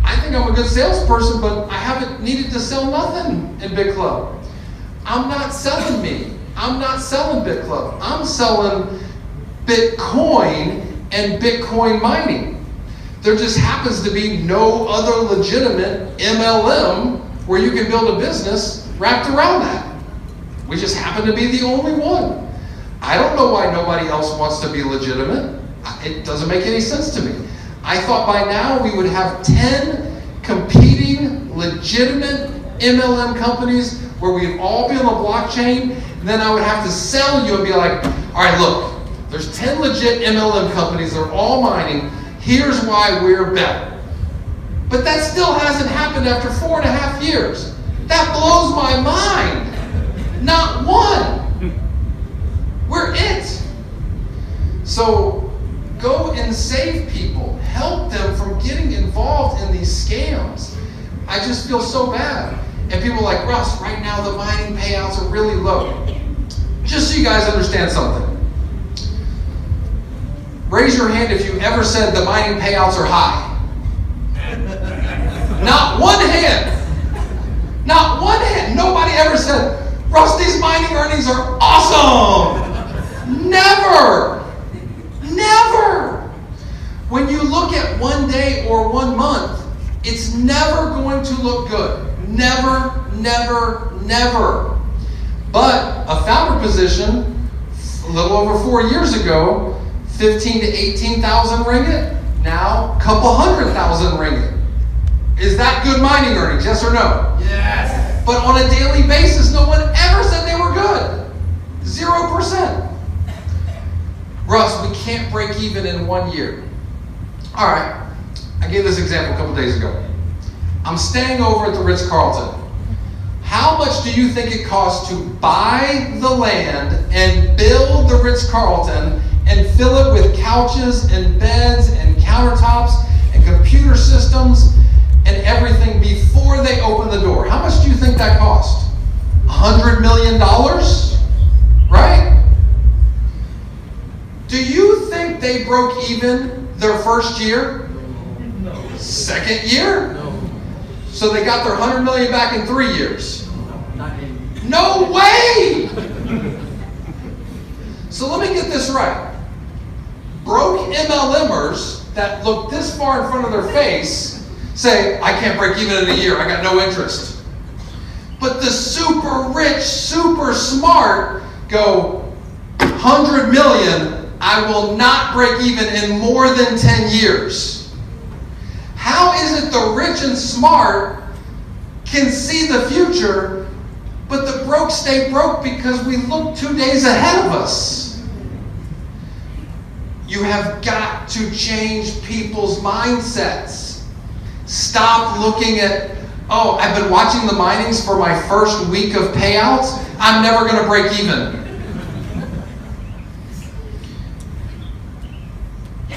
I think I'm a good salesperson, but I haven't needed to sell nothing in Big Club. I'm not selling me. I'm not selling Big Club. I'm selling Bitcoin and Bitcoin mining. There just happens to be no other legitimate MLM where you can build a business wrapped around that. We just happen to be the only one. I don't know why nobody else wants to be legitimate. It doesn't make any sense to me. I thought by now we would have 10 competing legitimate MLM companies where we'd all be on the blockchain, and then I would have to sell you and be like, all right, look, there's 10 legit MLM companies, they're all mining, here's why we're better. But that still hasn't happened after 4.5 years. That blows my mind. Not one. We're it. So go and save people. Help them from getting involved in these scams. I just feel so bad. And people are like, Russ, right now the mining payouts are really low. Just so you guys understand something. Raise your hand if you ever said the mining payouts are high. Not one hand. Not one hand. Nobody ever said, Russ, these mining earnings are awesome. Never. Never. When you look at 1 day or 1 month, it's never going to look good. Never, never, never. But a founder position, a little over 4 years ago, 15 to 18,000 ringgit, now a couple 100,000 ringgit. Is that good mining earnings, yes or no? Yes. But on a daily basis, no one ever said they were good. 0%. Russ, we can't break even in 1 year. All right, I gave this example a couple days ago. I'm staying over at the Ritz-Carlton. How much do you think it costs to buy the land and build the Ritz-Carlton and fill it with couches and beds and countertops and computer systems and everything before they open the door? How much do you think that cost? $100 million? Right? Do you think they broke even their first year? No. Second year? No. So they got their $100 million back in 3 years? No way! So let me get this right. Broke MLMers that look this far in front of their face say, I can't break even in a year, I got no interest. But the super rich, super smart go, 100 million, I will not break even in more than 10 years. How is it the rich and smart can see the future, but the broke stay broke because we look 2 days ahead of us? You have got to change people's mindsets. Stop looking at, oh, I've been watching the minings for my first week of payouts. I'm never going to break even.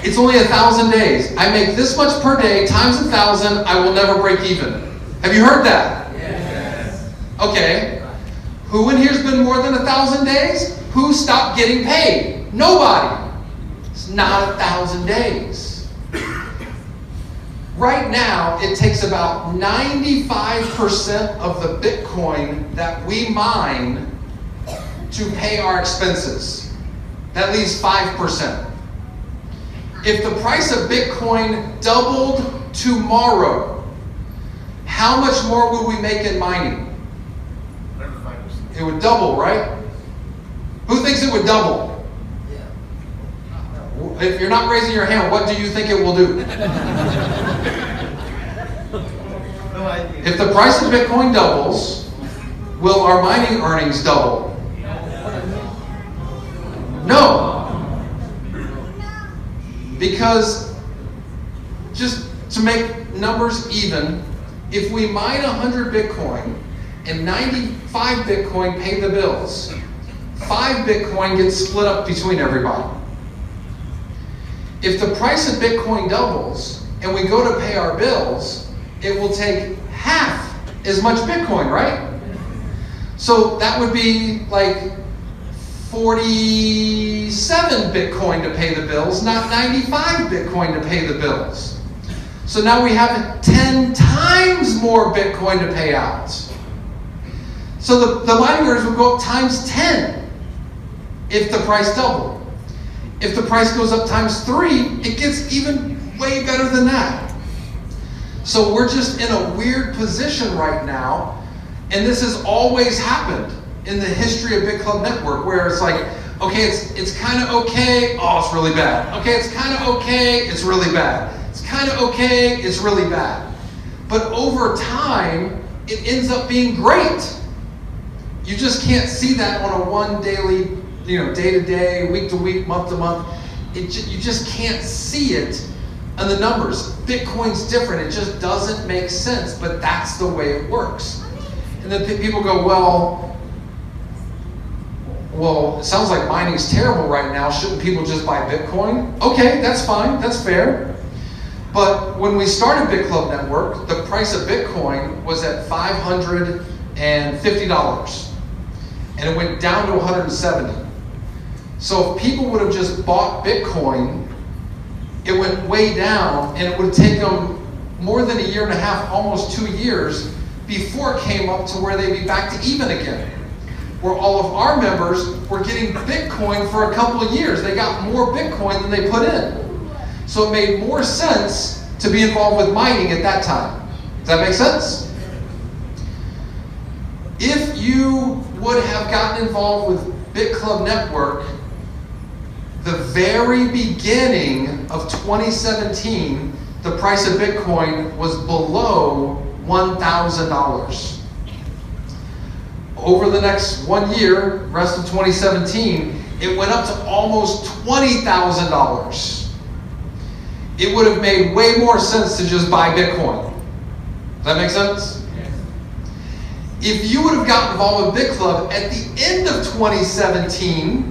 It's only 1,000 days. I make this much per day times 1,000, I will never break even. Have you heard that? Yes. Okay. Who in here's been more than 1,000 days? Who stopped getting paid? Nobody. It's not 1,000 days. Right now, it takes about 95% of the Bitcoin that we mine to pay our expenses. That leaves 5%. If the price of Bitcoin doubled tomorrow, how much more would we make in mining? 5%. It would double, right? Who thinks it would double? Yeah. If you're not raising your hand, what do you think it will do? No idea. If the price of Bitcoin doubles, will our mining earnings double? No. Because, just to make numbers even, if we mine 100 Bitcoin and 95 Bitcoin pay the bills, 5 Bitcoin gets split up between everybody. If the price of Bitcoin doubles and we go to pay our bills, it will take half as much Bitcoin, right? So that would be like 47 Bitcoin to pay the bills, not 95 Bitcoin to pay the bills. So now we have 10 times more Bitcoin to pay out. So the mining earnings would go up times 10 if the price doubled. If the price goes up times 3, it gets even way better than that. So we're just in a weird position right now, and this has always happened in the history of Bit Club Network, where it's like, okay, it's kind of okay, oh, it's really bad. Okay, it's kind of okay, it's really bad. It's kind of okay, it's really bad. But over time, it ends up being great. You just can't see that on a one daily, day to day, week to week, month to month. You just can't see it in the numbers. Bitcoin's different, it just doesn't make sense, but that's the way it works. And then people go, well, it sounds like mining's terrible right now. Shouldn't people just buy Bitcoin? Okay, that's fine, that's fair. But when we started Bit Club Network, the price of Bitcoin was at $550. And it went down to 170. So if people would have just bought Bitcoin, it went way down, and it would take them more than a year and a half, almost 2 years, before it came up to where they'd be back to even again. Where all of our members were getting Bitcoin for a couple of years. They got more Bitcoin than they put in. So it made more sense to be involved with mining at that time. Does that make sense? If you would have gotten involved with Bit Club Network, the very beginning of 2017, the price of Bitcoin was below $1,000. Over the next 1 year, rest of 2017, it went up to almost $20,000. It would have made way more sense to just buy Bitcoin. Does that make sense? Yes. If you would have gotten involved with Bit Club at the end of 2017,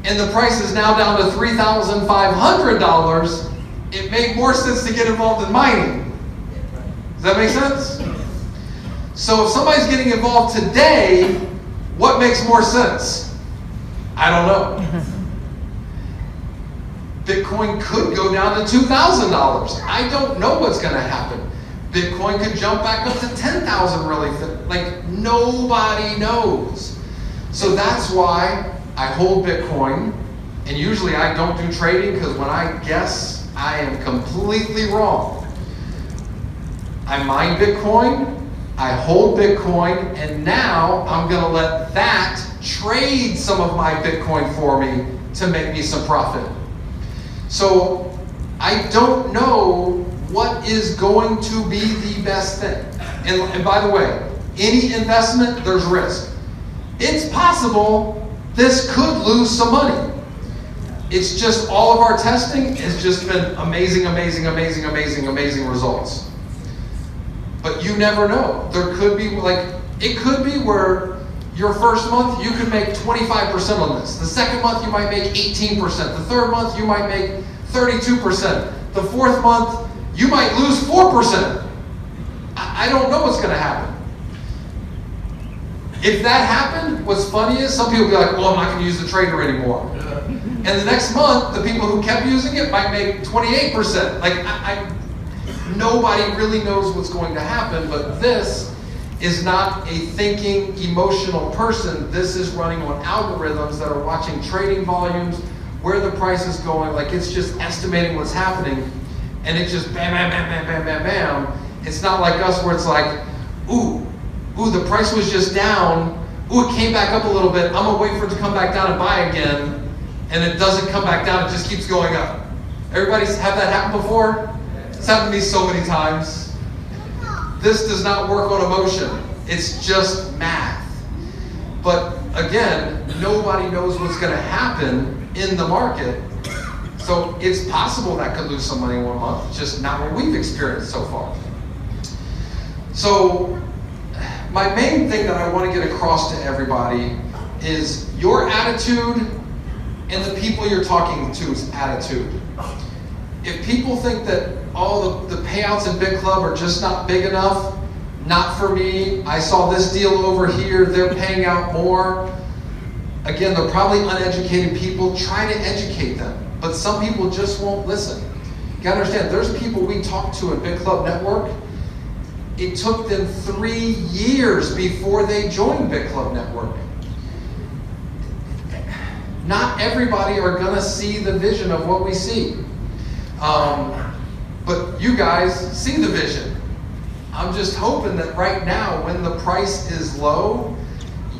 and the price is now down to $3,500, it made more sense to get involved in mining. Does that make sense? So if somebody's getting involved today, what makes more sense? I don't know. Bitcoin could go down to $2,000. I don't know what's going to happen. Bitcoin could jump back up to 10,000 really. Like, nobody knows. So that's why I hold Bitcoin. And usually I don't do trading, because when I guess, I am completely wrong. I mine Bitcoin, I hold Bitcoin, and now I'm going to let that trade some of my Bitcoin for me to make me some profit. So I don't know what is going to be the best thing. And by the way, any investment, there's risk. It's possible this could lose some money. It's just all of our testing has just been amazing, amazing, amazing, amazing, amazing results. But you never know. There could be, it could be where your first month, you could make 25% on this. The second month, you might make 18%. The third month, you might make 32%. The fourth month, you might lose 4%. I don't know what's going to happen. If that happened, what's funny is some people will be like, well, I'm not going to use the trader anymore. And the next month, the people who kept using it might make 28%. Like, nobody really knows what's going to happen, but this is not a thinking, emotional person. This is running on algorithms that are watching trading volumes, where the price is going. Like, it's just estimating what's happening, and it just bam, bam, bam, bam, bam, bam, bam. It's not like us where it's like, ooh, the price was just down. Ooh, it came back up a little bit. I'm gonna wait for it to come back down and buy again. And it doesn't come back down, it just keeps going up. Everybody's had that happen before? It's happened to me so many times. This does not work on emotion. It's just math. But again, nobody knows what's gonna happen in the market. So it's possible that could lose some money in 1 month, just not what we've experienced so far. So my main thing that I want to get across to everybody is your attitude and the people you're talking to's attitude. If people think that all the payouts in Big Club are just not big enough, not for me, I saw this deal over here, they're paying out more. Again, they're probably uneducated people. Try to educate them. But some people just won't listen. You gotta understand, there's people we talk to at Big Club Network. It took them 3 years before they joined Big Club Network. Not everybody are gonna see the vision of what we see. But you guys see the vision. I'm just hoping that right now, when the price is low,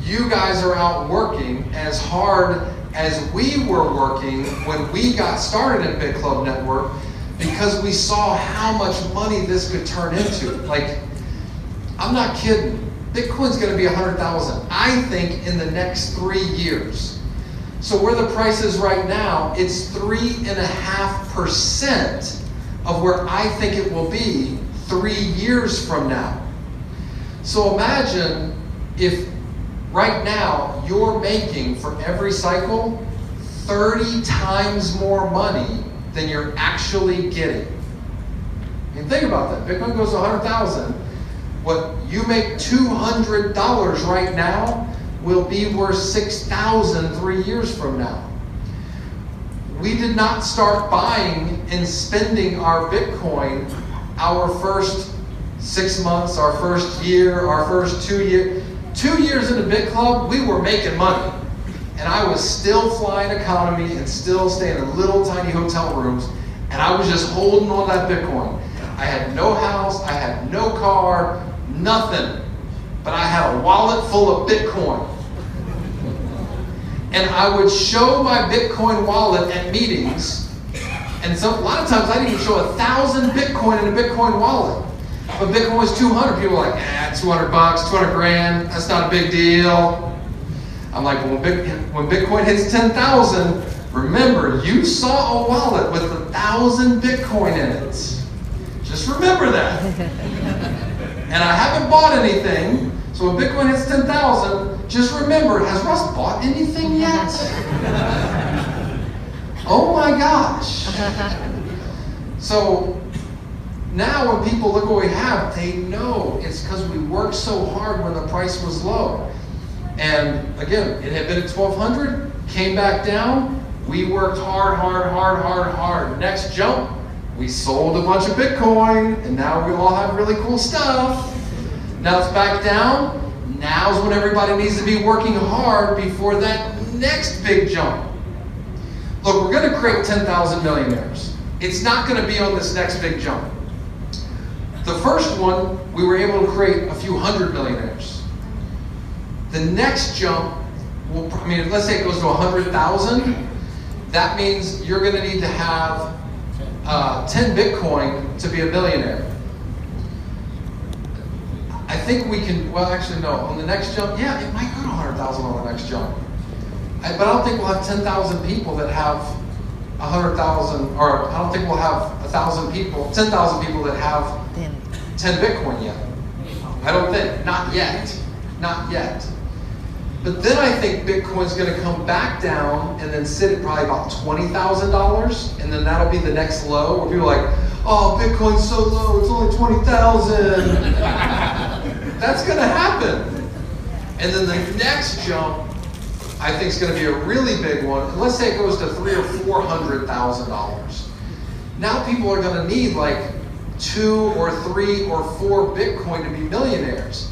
you guys are out working as hard as we were working when we got started at Big Club Network, because we saw how much money this could turn into. Like, I'm not kidding. Bitcoin's gonna be 100,000, I think, in the next 3 years. So where the price is right now, it's 3.5% of where I think it will be 3 years from now. So imagine if right now you're making for every cycle 30 times more money than you're actually getting. I mean, think about that. Bitcoin goes to 100,000. What you make $200 right now will be worth 6,000 3 years from now. We did not start buying and spending our Bitcoin our first 6 months, our first year, our first 2 years. 2 years into Big Club, we were making money. And I was still flying economy and still staying in little tiny hotel rooms, and I was just holding on to that Bitcoin. I had no house, I had no car, nothing. But I had a wallet full of Bitcoin. And I would show my Bitcoin wallet at meetings, and a lot of times I didn't even show 1,000 Bitcoin in a Bitcoin wallet. But Bitcoin was 200. People were like, 200 bucks, 200 grand, that's not a big deal. I'm like, when Bitcoin hits 10,000, remember, you saw a wallet with 1,000 Bitcoin in it. Just remember that. And I haven't bought anything, so when Bitcoin hits 10,000, just remember, has Russ bought anything yet? Oh my gosh. So now when people look what we have, they know it's because we worked so hard when the price was low. And again, it had been at 1,200, came back down, we worked hard. Next jump, we sold a bunch of Bitcoin, and now we all have really cool stuff. Now it's back down. Now's when everybody needs to be working hard before that next big jump. Look, we're gonna create 10,000 millionaires. It's not gonna be on this next big jump. The first one, we were able to create a few hundred millionaires. The next jump, let's say it goes to 100,000, that means you're gonna need to have 10 Bitcoin to be a millionaire. I think we can, well actually no, on the next jump, yeah, it might go to 100,000 on the next jump. But I don't think we'll have 10,000 people that have 100,000, or I don't think we'll have 10,000 people that have 10 Bitcoin yet. I don't think, not yet. But then I think Bitcoin's going to come back down and then sit at probably about $20,000, and then that'll be the next low where people are like, oh, Bitcoin's so low, it's only 20,000. That's going to happen. And then the next jump, I think, is going to be a really big one. And let's say it goes to $300,000 or $400,000. Now people are going to need like 2 or 3 or 4 Bitcoin to be millionaires.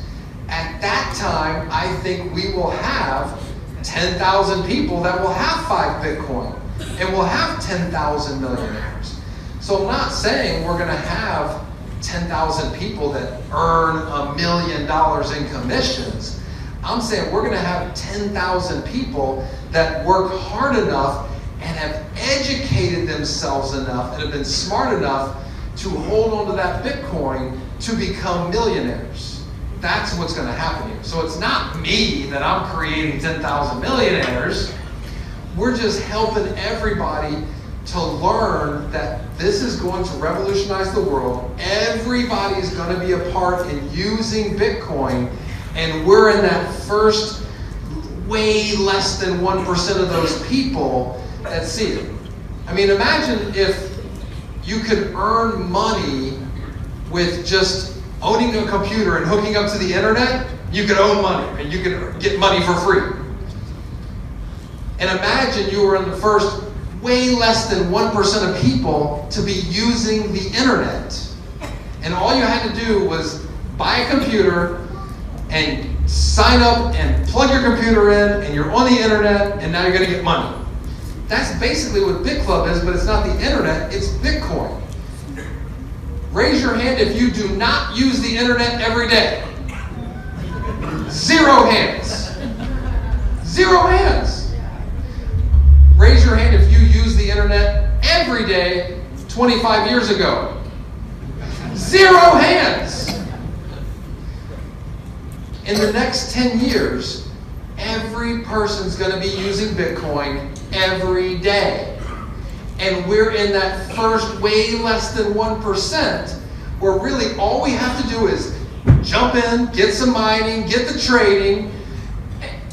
At that time, I think we will have 10,000 people that will have 5 Bitcoin, and we'll have 10,000 millionaires. So I'm not saying we're going to have 10,000 people that earn $1 million in commissions. I'm saying we're going to have 10,000 people that work hard enough and have educated themselves enough and have been smart enough to hold on to that Bitcoin to become millionaires. That's what's going to happen here. So it's not me that I'm creating 10,000 millionaires. We're just helping everybody to learn that this is going to revolutionize the world. Everybody is going to be a part in using Bitcoin, and we're in that first way less than 1% of those people that see it. I mean, imagine if you could earn money with just owning a computer and hooking up to the internet. You could own money and you could get money for free. And imagine you were in the first way less than 1% of people to be using the internet. And all you had to do was buy a computer and sign up and plug your computer in, and you're on the internet, and now you're going to get money. That's basically what BitClub is, but it's not the internet, it's Bitcoin. Raise your hand if you do not use the internet every day. 0 hands. 0 hands. Raise your hand if you use the internet every day 25 years ago. 0 hands. In the next 10 years, every person's going to be using Bitcoin every day. And we're in that first way less than 1%, where really all we have to do is jump in, get some mining, get the trading,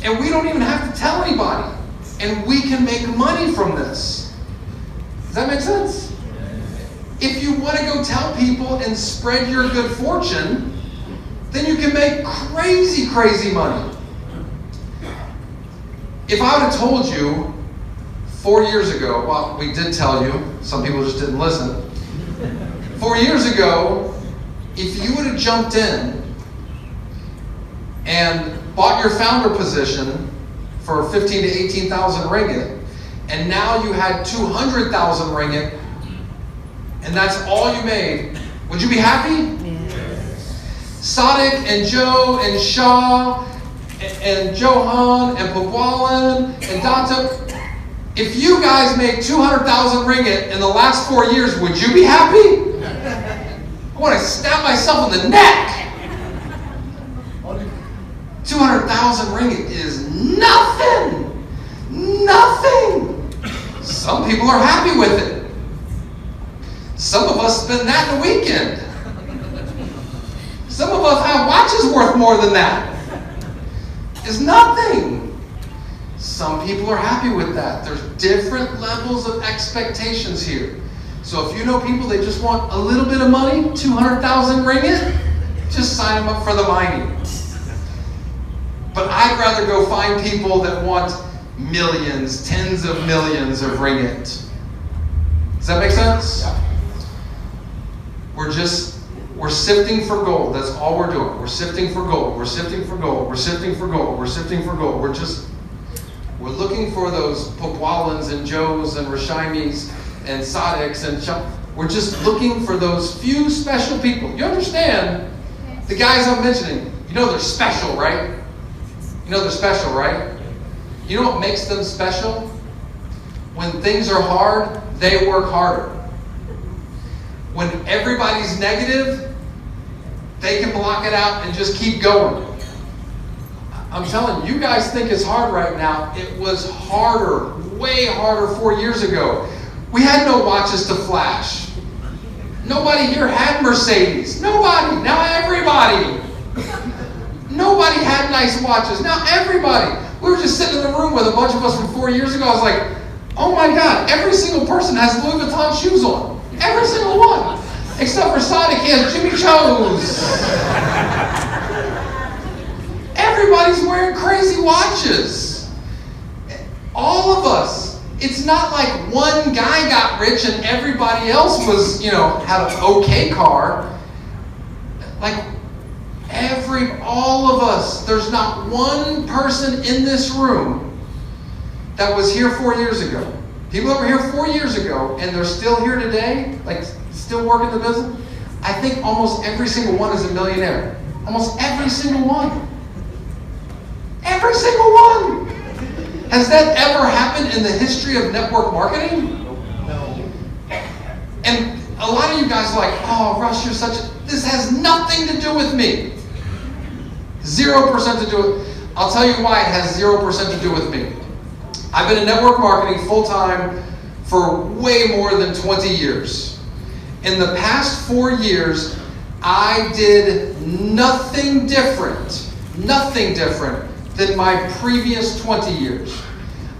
and we don't even have to tell anybody. And we can make money from this. Does that make sense? If you want to go tell people and spread your good fortune, then you can make crazy, crazy money. If I would have told you 4 years ago, well, we did tell you, some people just didn't listen. 4 years ago, if you would have jumped in and bought your founder position for 15 to 18,000 ringgit, and now you had 200,000 ringgit, and that's all you made, would you be happy? Sadiq and Joe and Shah and Johan and Pagwalan and Datuk, if you guys made 200,000 ringgit in the last 4 years, would you be happy? I want to stab myself in the neck. 200,000 ringgit is nothing. Nothing. Some people are happy with it. Some of us spend that in a weekend. Some of us have watches worth more than that. It's nothing. Some people are happy with that. There's different levels of expectations here. So if you know people, they just want a little bit of money, 200,000 ringgit, just sign them up for the mining. But I'd rather go find people that want millions, tens of millions of ringgit. Does that make sense? Yeah. We're sifting for gold. That's all we're doing. We're sifting for gold. We're sifting for gold. We're sifting for gold. We're sifting for gold. We're looking for those Pogwalans and Joes and Rashaimis and Sadiqs and we're just looking for those few special people. You understand? The guys I'm mentioning, you know they're special, right? You know they're special, right? You know what makes them special? When things are hard, they work harder. When everybody's negative, they can block it out and just keep going. I'm telling you, you guys think it's hard right now. It was harder, way harder 4 years ago. We had no watches to flash. Nobody here had Mercedes. Nobody. Now everybody. Nobody had nice watches. Now everybody. We were just sitting in the room with a bunch of us from 4 years ago. I was like, oh my God, every single person has Louis Vuitton shoes on. Every single one. Except for Sonic, he has Jimmy Choo's. Everybody's wearing crazy watches. All of us. It's not like one guy got rich and everybody else was, had an okay car. Like, all of us. There's not one person in this room that was here 4 years ago. People that were here 4 years ago and they're still here today, like still working the business. I think almost every single one is a millionaire. Almost every single one. Every single one. Has that ever happened in the history of network marketing? No. And a lot of you guys are like, oh, Russ, you're such a... This has nothing to do with me. 0% to do with... I'll tell you why it has 0% to do with me. I've been in network marketing full-time for way more than 20 years. In the past 4 years, I did nothing different than my previous 20 years.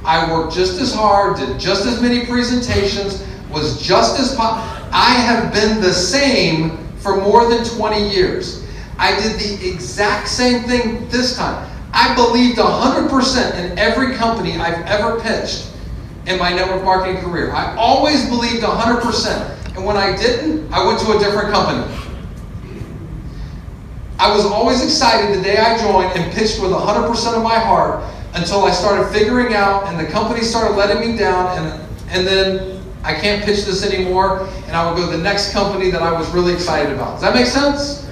I worked just as hard, did just as many presentations, was just as I have been the same for more than 20 years. I did the exact same thing this time. I believed 100% in every company I've ever pitched in my network marketing career. I always believed 100%. And when I didn't, I went to a different company. I was always excited the day I joined and pitched with 100% of my heart until I started figuring out and the company started letting me down and then I can't pitch this anymore and I would go to the next company that I was really excited about. Does that make sense?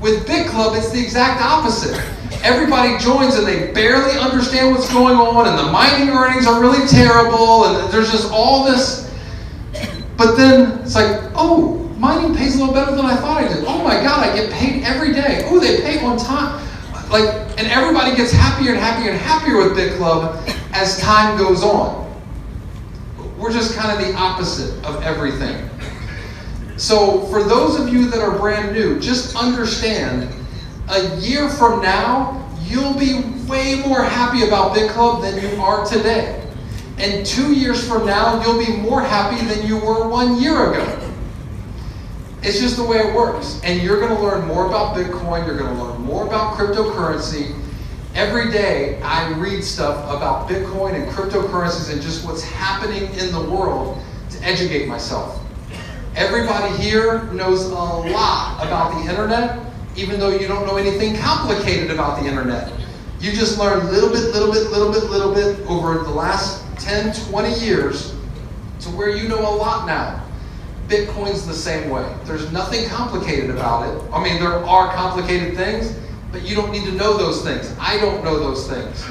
With Big Club, it's the exact opposite. Everybody joins and they barely understand what's going on and the mining earnings are really terrible and there's just all this. But then it's like, oh, mining pays a little better than I thought I did. Oh my God, I get paid every day. Oh, they pay on time. And everybody gets happier and happier and happier with Big Club as time goes on. We're just kind of the opposite of everything. So for those of you that are brand new, just understand, a year from now, you'll be way more happy about Big Club than you are today. And 2 years from now, you'll be more happy than you were 1 year ago. It's just the way it works. And you're going to learn more about Bitcoin. You're going to learn more about cryptocurrency. Every day, I read stuff about Bitcoin and cryptocurrencies and just what's happening in the world to educate myself. Everybody here knows a lot about the internet, even though you don't know anything complicated about the internet. You just learn little bit over the last 10, 20 years to where you know a lot now. Bitcoin's the same way. There's nothing complicated about it. I mean, there are complicated things, but you don't need to know those things. I don't know those things.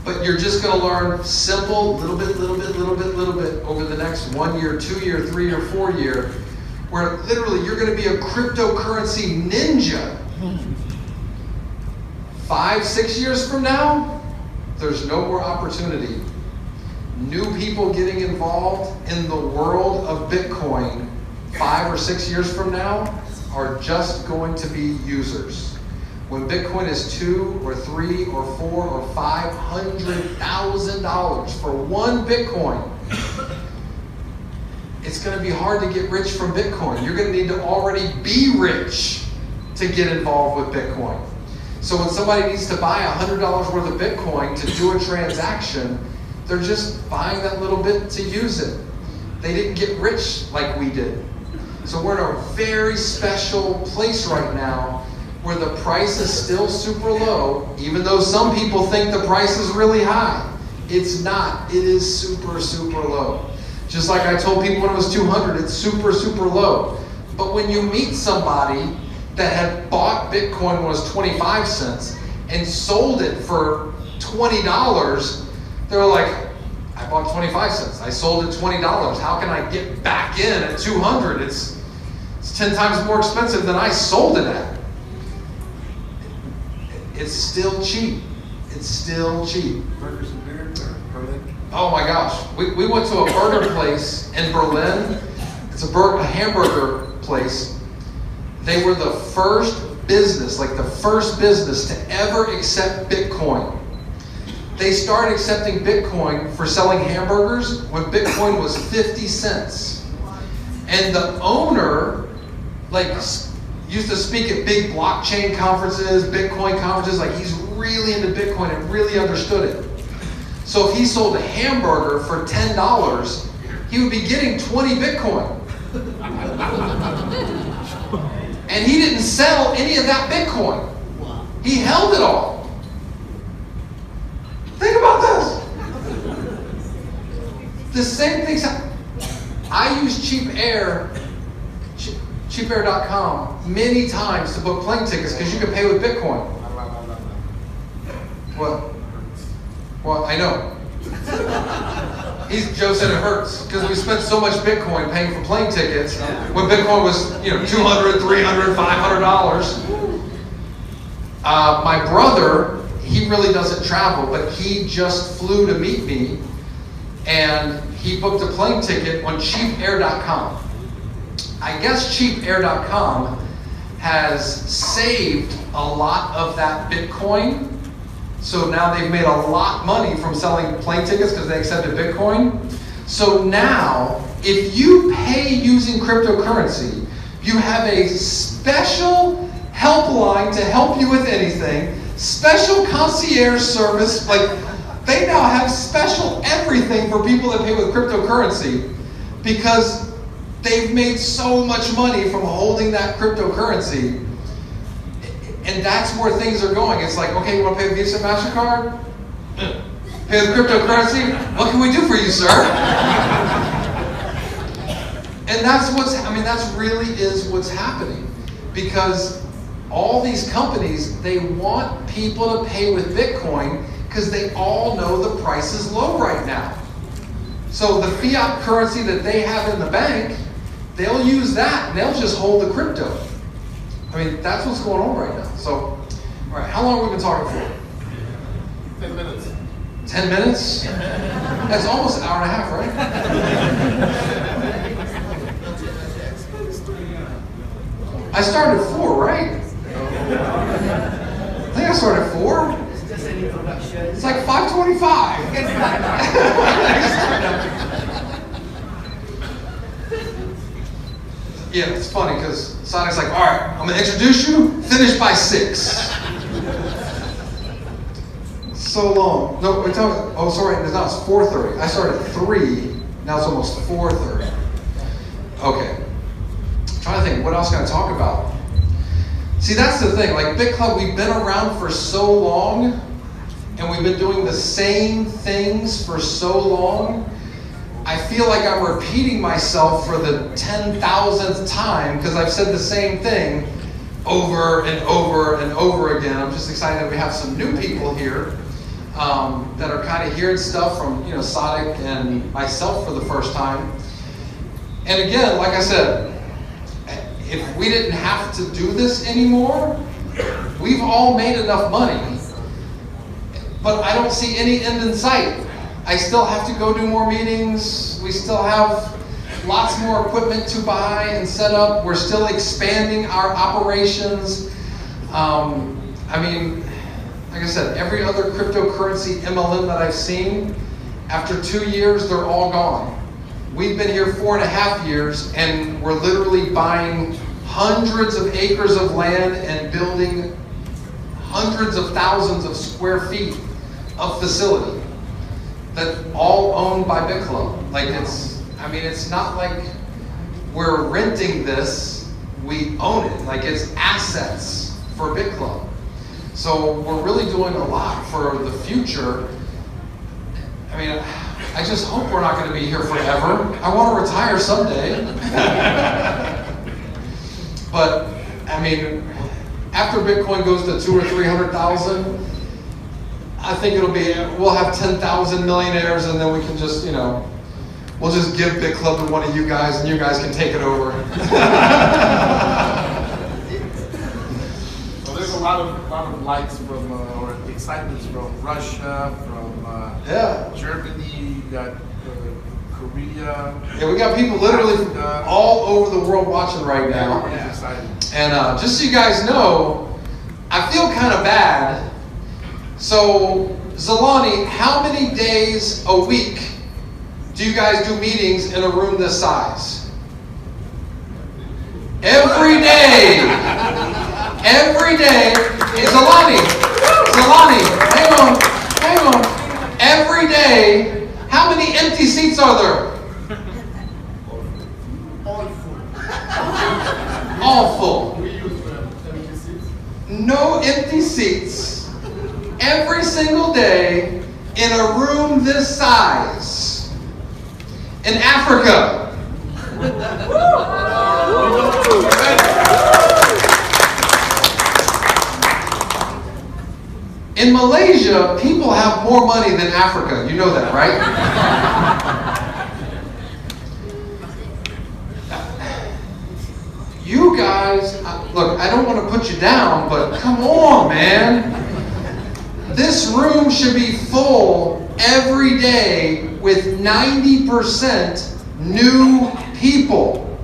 But you're just going to learn simple, little bit over the next 1 year, 2 year, 3 year, 4 year, where literally you're going to be a cryptocurrency ninja. 5, 6 years from now, there's no more opportunity. New people getting involved in the world of Bitcoin 5 or 6 years from now are just going to be users. When Bitcoin is $2 or $3 or $4 or $500,000 for one Bitcoin, it's going to be hard to get rich from Bitcoin. You're going to need to already be rich to get involved with Bitcoin. So when somebody needs to buy $100 worth of Bitcoin to do a transaction, they're just buying that little bit to use it. They didn't get rich like we did. So we're in a very special place right now where the price is still super low, even though some people think the price is really high. It's not. It is super low. Just like I told people when it was 200, it's super low. But when you meet somebody that had bought Bitcoin when it was 25 cents and sold it for $20, they were like, I bought 25 cents. I sold it $20. How can I get back in at 200? It's 10 times more expensive than I sold it at. It's still cheap. It's still cheap. Burgers and beer, Berlin. Oh my gosh. We went to a burger place in Berlin. It's a hamburger place. They were the first business to ever accept Bitcoin. they started accepting Bitcoin for selling hamburgers when Bitcoin was 50 cents. And the owner, like, used to speak at big blockchain conferences, Bitcoin conferences, like he's really into Bitcoin and really understood it. So if he sold a hamburger for $10, he would be getting 20 Bitcoin. And he didn't sell any of that Bitcoin. He held it all. Think about this. The same thing's happening. I use cheapair.com many times to book plane tickets because you can pay with Bitcoin. Well, I know. Joe said it hurts because we spent so much Bitcoin paying for plane tickets when Bitcoin was, $200, $300, $500. My brother, he really doesn't travel, but he just flew to meet me, and he booked a plane ticket on cheapair.com. I guess cheapair.com has saved a lot of that Bitcoin. So now they've made a lot of money from selling plane tickets because they accepted Bitcoin. So now, if you pay using cryptocurrency, you have a special helpline to help you with anything, special concierge service, like they now have special everything for people that pay with cryptocurrency because they've made so much money from holding that cryptocurrency. And that's where things are going. It's like, okay, you want to pay with Visa, MasterCard? Pay with cryptocurrency? What can we do for you, sir? And that's really is what's happening. Because all these companies, they want people to pay with Bitcoin because they all know the price is low right now. So the fiat currency that they have in the bank, they'll use that and they'll just hold the crypto. That's what's going on right now. So, all right, how long have we been talking for? 10 minutes. 10 minutes? That's almost an hour and a half, right? I started at 4, right? I think I started at 4. It's like 5:25. Yeah, it's funny because Sonic's like, all right, I'm going to introduce you, finish by 6. So long. No, wait, tell me. Oh, sorry, now it's 4:30. I started at 3, now it's almost 4:30. Okay. I'm trying to think, what else can I talk about? See, that's the thing. Like Big Club, we've been around for so long, and we've been doing the same things for so long. I feel like I'm repeating myself for the 10,000th time because I've said the same thing over and over and over again. I'm just excited that we have some new people here that are kind of hearing stuff from Sadiq and myself for the first time. And again, like I said, if we didn't have to do this anymore, we've all made enough money, but I don't see any end in sight. I still have to go do more meetings. We still have lots more equipment to buy and set up. We're still expanding our operations. Like I said, every other cryptocurrency MLM that I've seen, after 2 years, they're all gone. We've been here 4.5 years, and we're literally buying hundreds of acres of land and building hundreds of thousands of square feet of facility. That's all owned by Big Club. Like it's not like we're renting this, we own it. Like it's assets for Big Club. So we're really doing a lot for the future. I just hope we're not going to be here forever. I want to retire someday. But, after Bitcoin goes to 200,000 or 300,000, I think we'll have 10,000 millionaires, and then we can just, we'll just give Big Club to one of you guys, and you guys can take it over. Well, there's a lot of likes from, or excitements from Russia, from Germany, you got Korea. Yeah, we got people literally from all over the world watching right now. Yeah, excited. And just so you guys know, I feel kind of bad. So Zalani, how many days a week do you guys do meetings in a room this size? Every day. Every day. Hey, Zalani, hang on. Every day, how many empty seats are there? All full. No empty seats. Every single day in a room this size. In Africa. In Malaysia, people have more money than Africa. You know that, right? You guys, look, I don't want to put you down, but come on, man. This room should be full every day with 90% new people.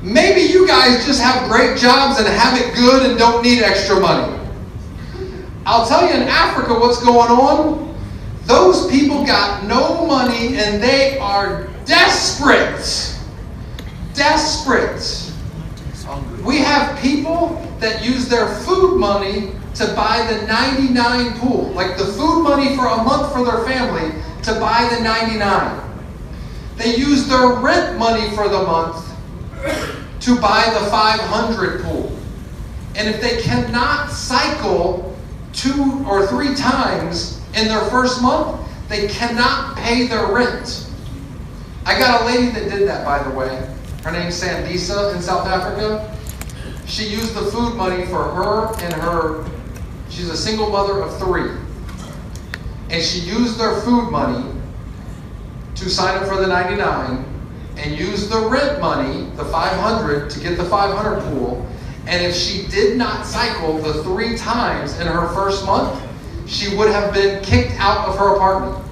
Maybe you guys just have great jobs and have it good and don't need extra money. I'll tell you in Africa what's going on. Those people got no money and they are desperate. Desperate. We have people that use their food money to buy the 99 pool. Like the food money for a month for their family to buy the 99. They use their rent money for the month to buy the 500 pool. And if they cannot cycle 2 or 3 times in their first month, they cannot pay their rent. I got a lady that did that, by the way. Her name's Sandisa in South Africa. She used the food money for her and she's a single mother of 3. And she used their food money to sign up for the 99 and used the rent money, the 500, to get the 500 pool. And if she did not cycle the 3 times in her first month, she would have been kicked out of her apartment.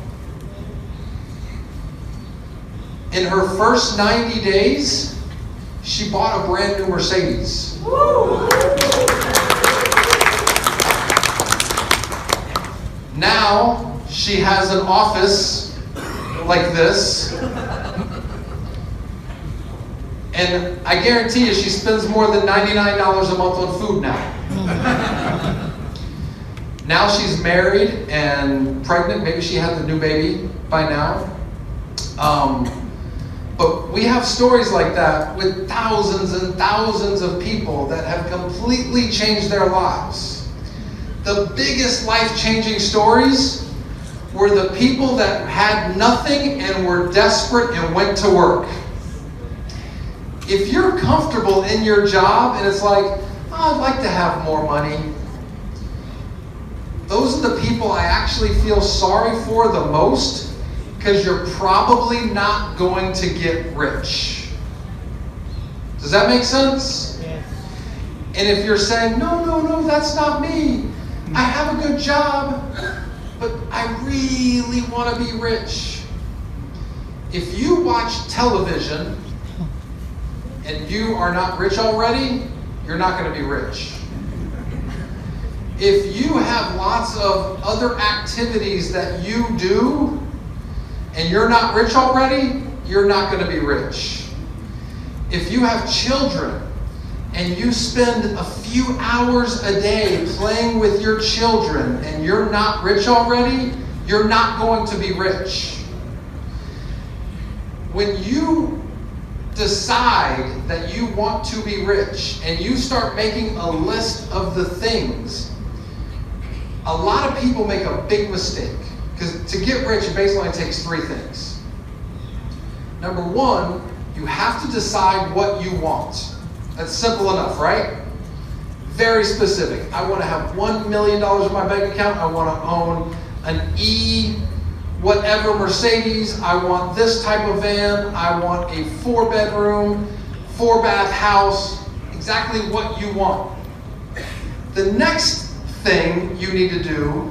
In her first 90 days, she bought a brand new Mercedes. Woo! Now, she has an office like this. And I guarantee you she spends more than $99 a month on food now. Now she's married and pregnant. Maybe she had the new baby by now. But we have stories like that with thousands and thousands of people that have completely changed their lives. The biggest life-changing stories were the people that had nothing and were desperate and went to work. If you're comfortable in your job and it's like, oh, I'd like to have more money, those are the people I actually feel sorry for the most, because you're probably not going to get rich. Does that make sense? Yes. And if you're saying, no, that's not me. I have a good job, but I really want to be rich. If you watch television and you are not rich already, you're not going to be rich. If you have lots of other activities that you do and you're not rich already, you're not going to be rich. If you have children and you spend a few hours a day playing with your children and you're not rich already, you're not going to be rich. When you decide that you want to be rich and you start making a list of the things, a lot of people make a big mistake. Because to get rich, it basically takes 3 things. Number 1, you have to decide what you want. That's simple enough, right? Very specific. I want to have $1 million in my bank account. I want to own an whatever Mercedes. I want this type of van. I want a 4-bedroom, 4-bath house. Exactly what you want. The next thing you need to do,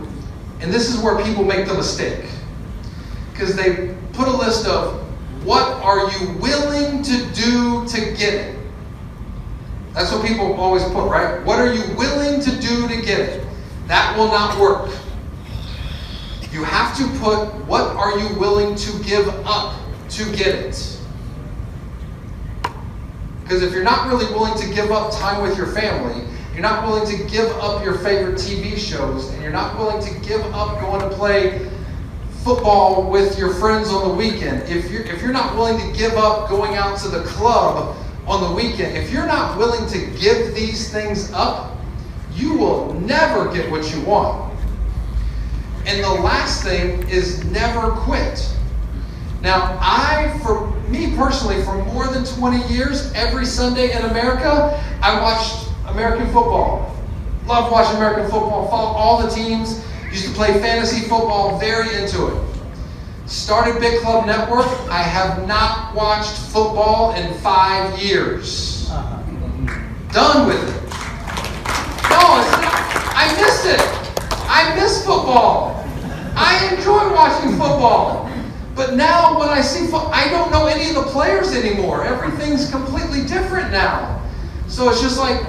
and this is where people make the mistake, because they put a list of what are you willing to do to get it. That's what people always put, right? What are you willing to do to get it? That will not work. You have to put, what are you willing to give up to get it? Because if you're not really willing to give up time with your family, you're not willing to give up your favorite TV shows, and you're not willing to give up going to play football with your friends on the weekend, if you're not willing to give up going out to the club on the weekend, if you're not willing to give these things up, you will never get what you want. And the last thing is never quit. Now, for me personally, for more than 20 years, every Sunday in America, I watched American football. Loved watching American football, followed all the teams, used to play fantasy football, very into it. Started Big Club Network. I have not watched football in 5 years. Done with it. No, it's not. I missed it. I miss football. I enjoy watching football. But now when I see football, I don't know any of the players anymore. Everything's completely different now. So it's just like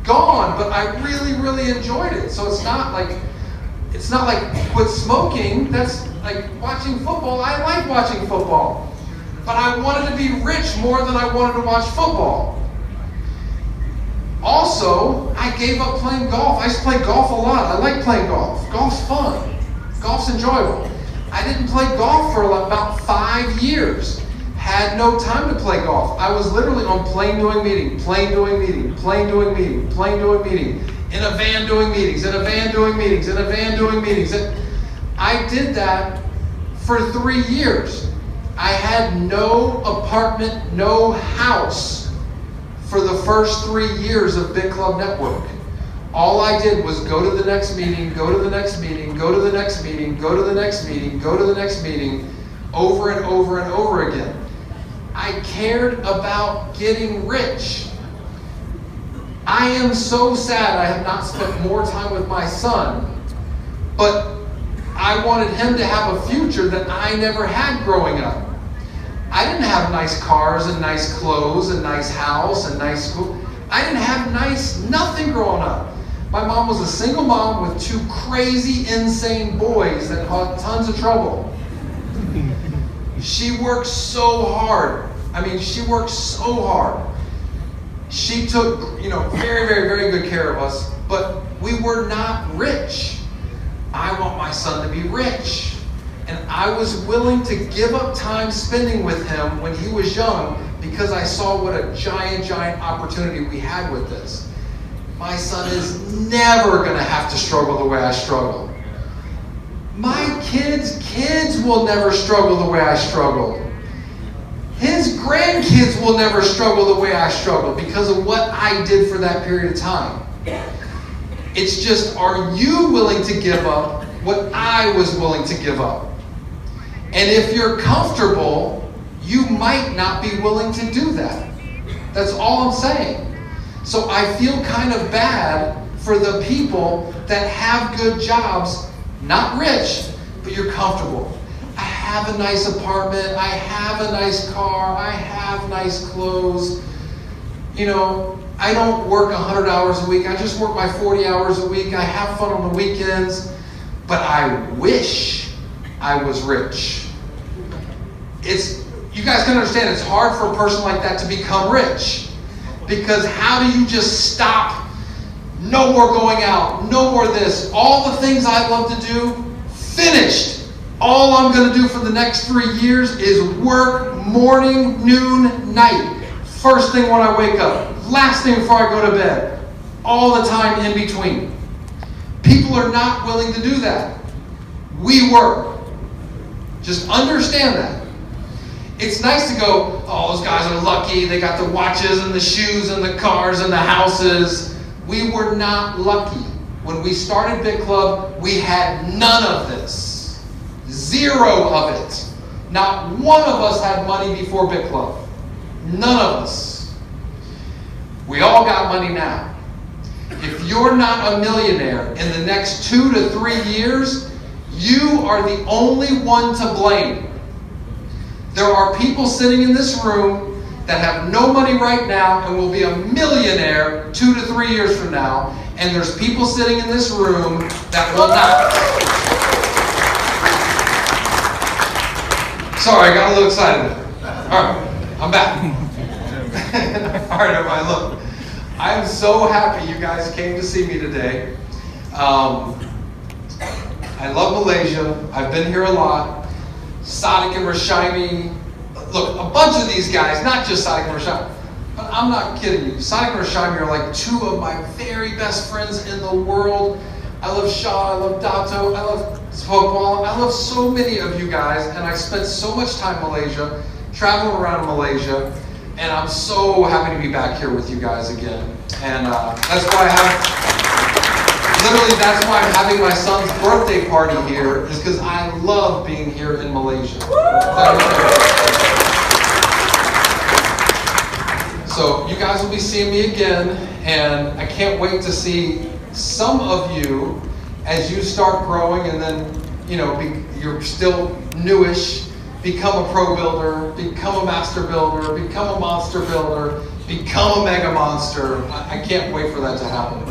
gone, but I really, really enjoyed it. So it's not like quit smoking. That's like watching football. I like watching football. But I wanted to be rich more than I wanted to watch football. Also, I gave up playing golf. I used to play golf a lot. I like playing golf. Golf's fun. Golf's enjoyable. I didn't play golf for about 5 years. Had no time to play golf. I was literally on plane doing meeting, plane doing meeting, plane doing meeting, plane doing meeting, in a van doing meetings, in a van doing meetings, in a van doing meetings. I did that for 3 years. I had no apartment, no house for the first 3 years of Big Club Network. All I did was go to the next meeting, go to the next meeting, go to the next meeting, go to the next meeting, go to the next meeting, over and over and over again. I cared about getting rich. I am so sad I have not spent more time with my son, but I wanted him to have a future that I never had growing up. I didn't have nice cars and nice clothes and nice house and nice school. I didn't have nothing growing up. My mom was a single mom with 2 crazy, insane boys that caused tons of trouble. She worked so hard. I mean, she worked so hard. She took, very, very, very good care of us, but we were not rich. I want my son to be rich. And I was willing to give up time spending with him when he was young because I saw what a giant, giant opportunity we had with this. My son is never going to have to struggle the way I struggled. My kids will never struggle the way I struggled. His grandkids will never struggle the way I struggled because of what I did for that period of time. It's just, are you willing to give up what I was willing to give up? And if you're comfortable, you might not be willing to do that. That's all I'm saying. So I feel kind of bad for the people that have good jobs, not rich, but you're comfortable. I have a nice apartment, I have a nice car, I have nice clothes. I don't work 100 hours a week, I just work my 40 hours a week, I have fun on the weekends, but I wish I was rich. You guys can understand it's hard for a person like that to become rich. Because how do you just stop? No more going out, no more this. All the things I love to do, finished. All I'm going to do for the next 3 years is work morning, noon, night. First thing when I wake up, last thing before I go to bed. All the time in between. People are not willing to do that. We were. Just understand that. It's nice to go, oh, those guys are lucky. They got the watches and the shoes and the cars and the houses. We were not lucky. When we started Big Club, we had none of this. 0 of it. Not one of us had money before Big Club. None of us. We all got money now. If you're not a millionaire in the next 2 to 3 years, you are the only one to blame. There are people sitting in this room that have no money right now and will be a millionaire 2 to 3 years from now. And there's people sitting in this room that will not. Sorry, I got a little excited. All right, I'm back. All right, everybody, look. I'm so happy you guys came to see me today. I love Malaysia. I've been here a lot. Sadiq and Rashimi. Look, a bunch of these guys, not just Sadiq and Rashimi, but I'm not kidding you. Sadiq and Rashimi are like two of my very best friends in the world. I love Shah, I love Dato, I love Spokwal, I love so many of you guys, and I spent so much time in Malaysia, traveling around Malaysia, and I'm so happy to be back here with you guys again. And that's why that's why I'm having my son's birthday party here, is because I love being here in Malaysia. So you guys will be seeing me again, and I can't wait to see some of you as you start growing, and then, you know, you're still newish, become a pro builder, become a master builder, become a monster builder, become a mega monster. I can't wait for that to happen.